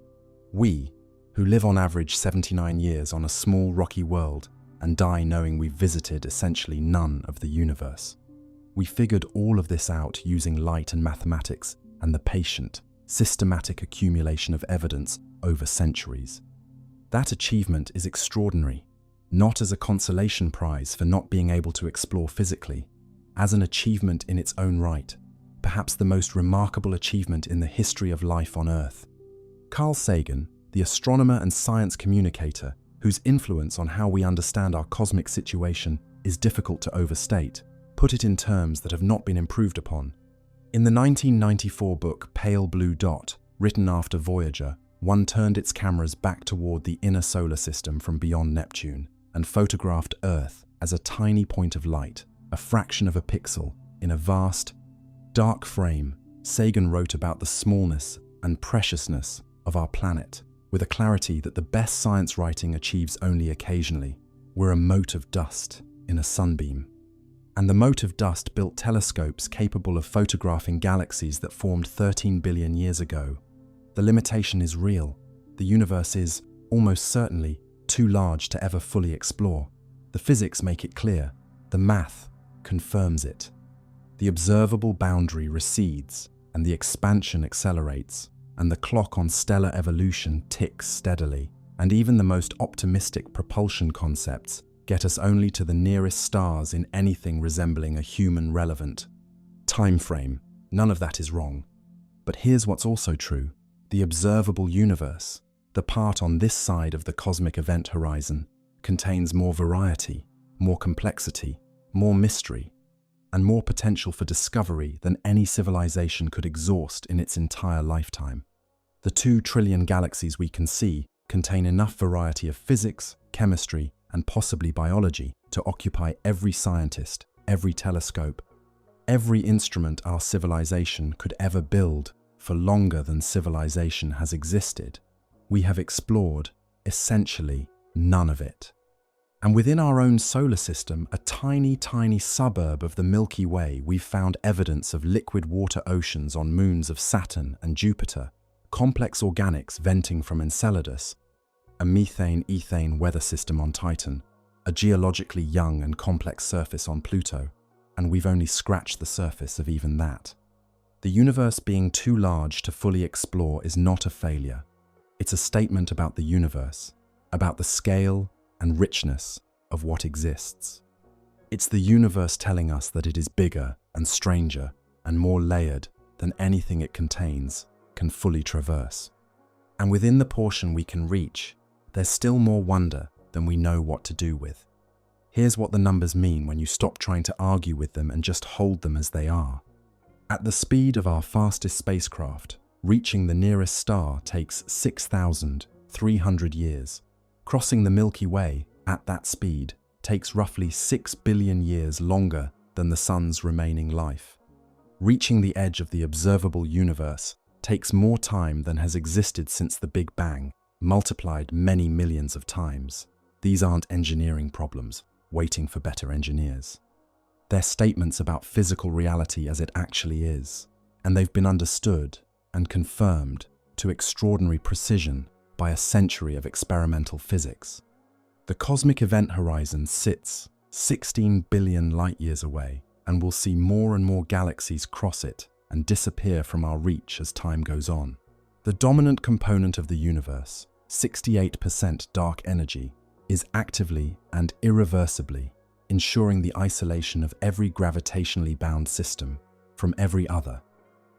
We, who live on average 79 years on a small rocky world and die knowing we've visited essentially none of the universe. We figured all of this out using light and mathematics and the patient, systematic accumulation of evidence over centuries. That achievement is extraordinary, not as a consolation prize for not being able to explore physically, as an achievement in its own right, perhaps the most remarkable achievement in the history of life on Earth. Carl Sagan, the astronomer and science communicator, whose influence on how we understand our cosmic situation is difficult to overstate, put it in terms that have not been improved upon. In the 1994 book Pale Blue Dot, written after Voyager, one turned its cameras back toward the inner solar system from beyond Neptune and photographed Earth as a tiny point of light, a fraction of a pixel, in a vast, dark frame. Sagan wrote about the smallness and preciousness of our planet, with a clarity that the best science writing achieves only occasionally. We're a mote of dust in a sunbeam. And the mote of dust built telescopes capable of photographing galaxies that formed 13 billion years ago. The limitation is real. The universe is, almost certainly, too large to ever fully explore. The physics make it clear. The math confirms it. The observable boundary recedes, and the expansion accelerates, and the clock on stellar evolution ticks steadily, and even the most optimistic propulsion concepts get us only to the nearest stars in anything resembling a human-relevant time frame. None of that is wrong. But here's what's also true. The observable universe, the part on this side of the cosmic event horizon, contains more variety, more complexity, more mystery, and more potential for discovery than any civilization could exhaust in its entire lifetime. The 2 trillion galaxies we can see contain enough variety of physics, chemistry, and possibly biology to occupy every scientist, every telescope, every instrument our civilization could ever build for longer than civilization has existed. We have explored, essentially, none of it. And within our own solar system, a tiny, tiny suburb of the Milky Way, we've found evidence of liquid water oceans on moons of Saturn and Jupiter, complex organics venting from Enceladus, a methane-ethane weather system on Titan, a geologically young and complex surface on Pluto, and we've only scratched the surface of even that. The universe being too large to fully explore is not a failure. It's a statement about the universe, about the scale and richness of what exists. It's the universe telling us that it is bigger and stranger and more layered than anything it contains can fully traverse. And within the portion we can reach, there's still more wonder than we know what to do with. Here's what the numbers mean when you stop trying to argue with them and just hold them as they are. At the speed of our fastest spacecraft, reaching the nearest star takes 6,300 years. Crossing the Milky Way at that speed takes roughly 6 billion years longer than the Sun's remaining life. Reaching the edge of the observable universe takes more time than has existed since the Big Bang, multiplied many millions of times. These aren't engineering problems, waiting for better engineers. They're statements about physical reality as it actually is, and they've been understood and confirmed to extraordinary precision by a century of experimental physics. The cosmic event horizon sits 16 billion light-years away, and we'll see more and more galaxies cross it and disappear from our reach as time goes on. The dominant component of the universe, 68% dark energy, is actively and irreversibly ensuring the isolation of every gravitationally bound system from every other.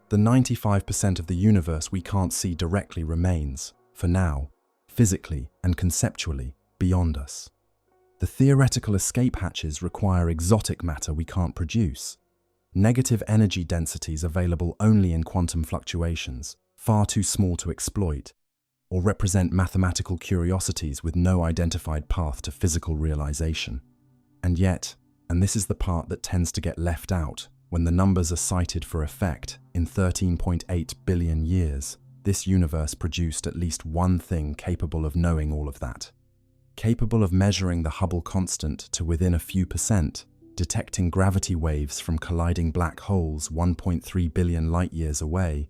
The 95% of the universe we can't see directly remains, for now, physically and conceptually, beyond us. The theoretical escape hatches require exotic matter we can't produce. Negative energy densities available only in quantum fluctuations, far too small to exploit, or represent mathematical curiosities with no identified path to physical realization. And yet, and this is the part that tends to get left out when the numbers are cited for effect, in 13.8 billion years, this universe produced at least one thing capable of knowing all of that. Capable of measuring the Hubble constant to within a few percent, detecting gravity waves from colliding black holes 1.3 billion light-years away,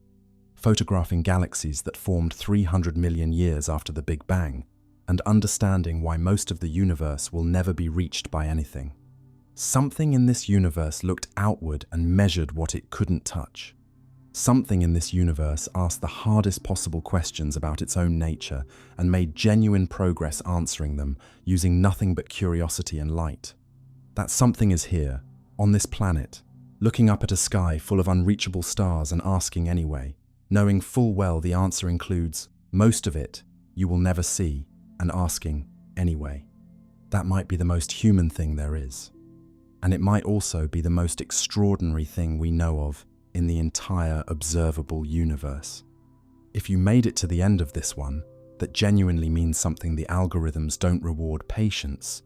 photographing galaxies that formed 300 million years after the Big Bang, and understanding why most of the universe will never be reached by anything. Something in this universe looked outward and measured what it couldn't touch. Something in this universe asked the hardest possible questions about its own nature and made genuine progress answering them using nothing but curiosity and light. That something is here, on this planet, looking up at a sky full of unreachable stars and asking anyway, knowing full well the answer includes most of it you will never see, and asking anyway. That might be the most human thing there is. And it might also be the most extraordinary thing we know of in the entire observable universe. If you made it to the end of this one, that genuinely means something the algorithms don't reward patience.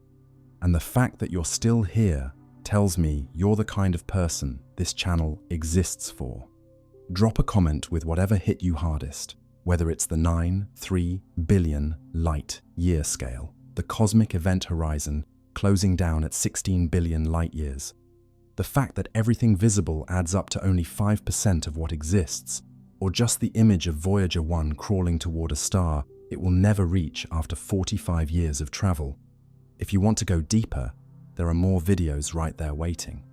And the fact that you're still here tells me you're the kind of person this channel exists for. Drop a comment with whatever hit you hardest, whether it's the 9.3 billion light-year scale, the cosmic event horizon closing down at 16 billion light-years, the fact that everything visible adds up to only 5% of what exists, or just the image of Voyager 1 crawling toward a star it will never reach after 45 years of travel. If you want to go deeper, there are more videos right there waiting.